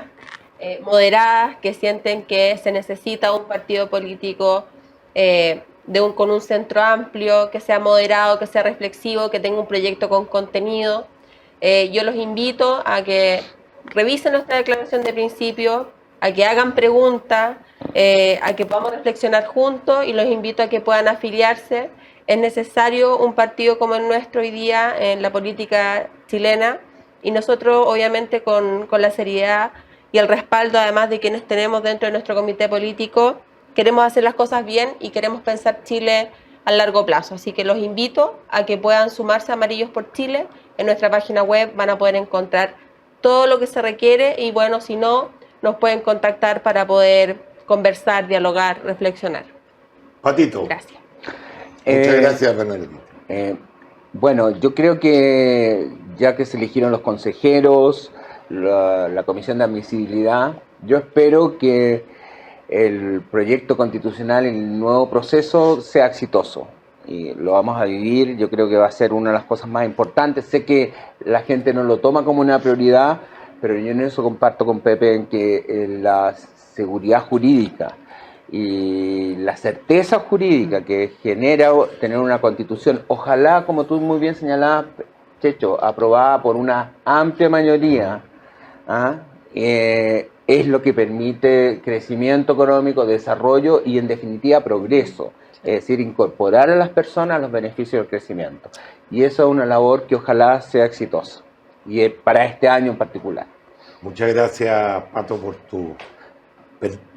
moderadas que sienten que se necesita un partido político con un centro amplio, que sea moderado, que sea reflexivo, que tenga un proyecto con contenido. Yo los invito a que revisen nuestra declaración de principio, a que hagan preguntas, a que podamos reflexionar juntos, y los invito a que puedan afiliarse. Es necesario un partido como el nuestro hoy día en la política chilena, y nosotros obviamente con la seriedad y el respaldo además de quienes tenemos dentro de nuestro comité político, queremos hacer las cosas bien y queremos pensar Chile a largo plazo. Así que los invito a que puedan sumarse a Amarillos por Chile. En nuestra página web van a poder encontrar todo lo que se requiere, y bueno, si no, nos pueden contactar para poder conversar, dialogar, reflexionar. Patito. Gracias. Muchas gracias, Bernardita. Bueno, yo creo que ya que se eligieron los consejeros, la comisión de admisibilidad, yo espero que el proyecto constitucional en el nuevo proceso sea exitoso. Y lo vamos a vivir, yo creo que va a ser una de las cosas más importantes. Sé que la gente no lo toma como una prioridad, pero yo en eso comparto con Pepe en que la seguridad jurídica y la certeza jurídica que genera tener una constitución, ojalá, como tú muy bien señalabas, Checho, aprobada por una amplia mayoría, es lo que permite crecimiento económico, desarrollo y en definitiva progreso. Es decir, incorporar a las personas a los beneficios del crecimiento. Y eso es una labor que ojalá sea exitosa, y para este año en particular. Muchas gracias, Pato, por tu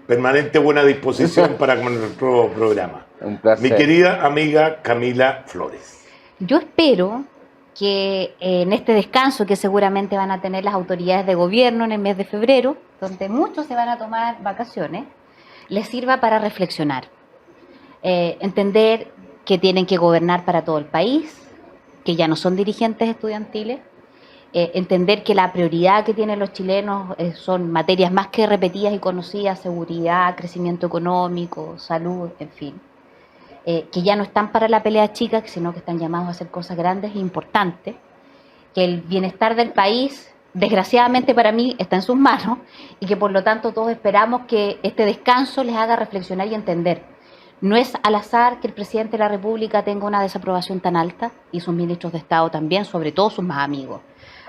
permanente buena disposición para con nuestro programa. Un placer. Mi querida amiga Camila Flores. Yo espero que en este descanso que seguramente van a tener las autoridades de gobierno en el mes de febrero, donde muchos se van a tomar vacaciones, les sirva para reflexionar. Entender que tienen que gobernar para todo el país, que ya no son dirigentes estudiantiles, entender que la prioridad que tienen los chilenos son materias más que repetidas y conocidas, seguridad, crecimiento económico, salud, en fin, que ya no están para la pelea chica, sino que están llamados a hacer cosas grandes e importantes, que el bienestar del país, desgraciadamente para mí, está en sus manos y que por lo tanto todos esperamos que este descanso les haga reflexionar y entender. No es al azar que el presidente de la República tenga una desaprobación tan alta y sus ministros de Estado también, sobre todo sus más amigos.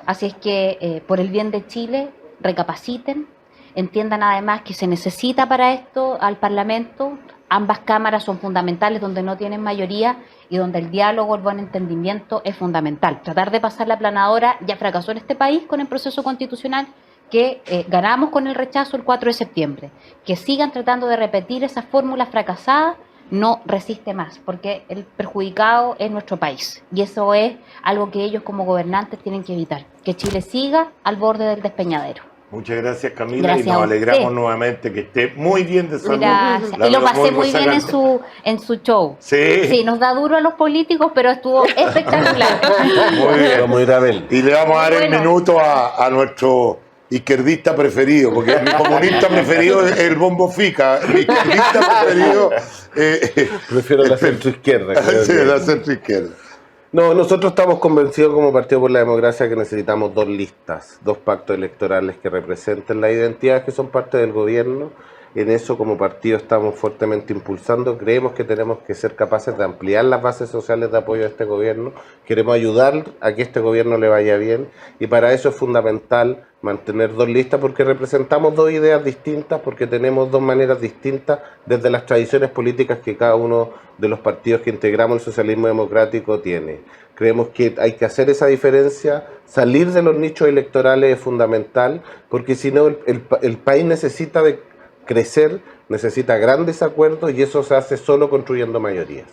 Así es que por el bien de Chile, recapaciten, entiendan además que se necesita para esto al Parlamento. Ambas cámaras son fundamentales donde no tienen mayoría y donde el diálogo, el buen entendimiento es fundamental. Tratar de pasar la aplanadora ya fracasó en este país con el proceso constitucional que ganamos con el rechazo el 4 de septiembre. Que sigan tratando de repetir esas fórmulas fracasadas no resiste más, porque el perjudicado es nuestro país. Y eso es algo que ellos como gobernantes tienen que evitar, que Chile siga al borde del despeñadero. Muchas gracias, Camila, Gracias y nos a alegramos usted. nuevamente que esté muy bien de salud. Gracias. La Y lo verdad, pasé muy bien sacando. en su show. Sí. Sí, nos da duro a los políticos, pero estuvo espectacular. Muy bien. Vamos a ir a ver. Y le vamos a dar el Bueno. minuto a nuestro izquierdista preferido, porque mi comunista preferido es el Bombo Fica. Mi izquierdista preferido Prefiero la centroizquierda. creo sí, que- la centroizquierda. No, nosotros estamos convencidos como Partido por la Democracia que necesitamos dos listas, dos pactos electorales que representen las identidades que son parte del gobierno. En eso como partido estamos fuertemente impulsando. Creemos que tenemos que ser capaces de ampliar las bases sociales de apoyo a este gobierno. Queremos ayudar a que este gobierno le vaya bien y para eso es fundamental mantener dos listas porque representamos dos ideas distintas, porque tenemos dos maneras distintas desde las tradiciones políticas que cada uno de los partidos que integramos el socialismo democrático tiene. Creemos que hay que hacer esa diferencia, salir de los nichos electorales es fundamental, porque si no el país necesita de crecer, necesita grandes acuerdos y eso se hace solo construyendo mayorías.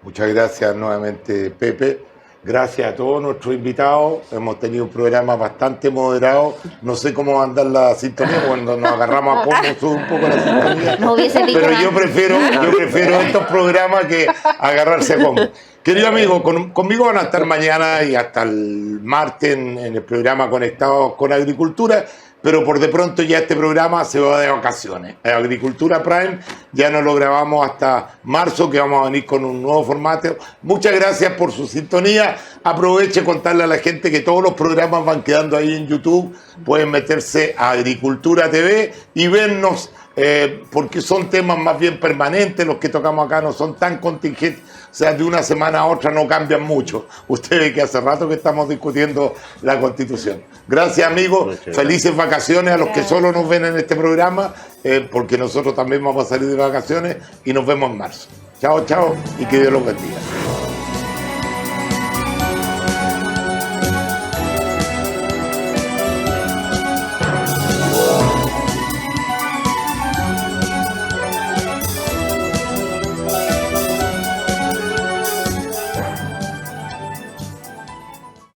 Muchas gracias nuevamente, Pepe. Gracias a todos nuestros invitados. Hemos tenido un programa bastante moderado. No sé cómo va a andar la sintonía. Cuando nos agarramos a poco, sube un poco la sintonía. No hubiese dicho Pero nada. yo prefiero estos programas que agarrarse a combo. Querido amigo, conmigo van a estar mañana y hasta el martes en el programa Conectados con Agricultura. Pero por de pronto ya este programa se va de vacaciones. Agricultura Prime ya no lo grabamos hasta marzo, que vamos a venir con un nuevo formato. Muchas gracias por su sintonía. Aproveche contarle a la gente que todos los programas van quedando ahí en YouTube. Pueden meterse a Agricultura TV y vernos, porque son temas más bien permanentes. Los que tocamos acá no son tan contingentes. O sea, de una semana a otra no cambian mucho. Usted ve que hace rato que estamos discutiendo la Constitución. Gracias, amigos. Felices vacaciones a los que solo nos ven en este programa, porque nosotros también vamos a salir de vacaciones y nos vemos en marzo. Chao, chao, y que Dios los bendiga.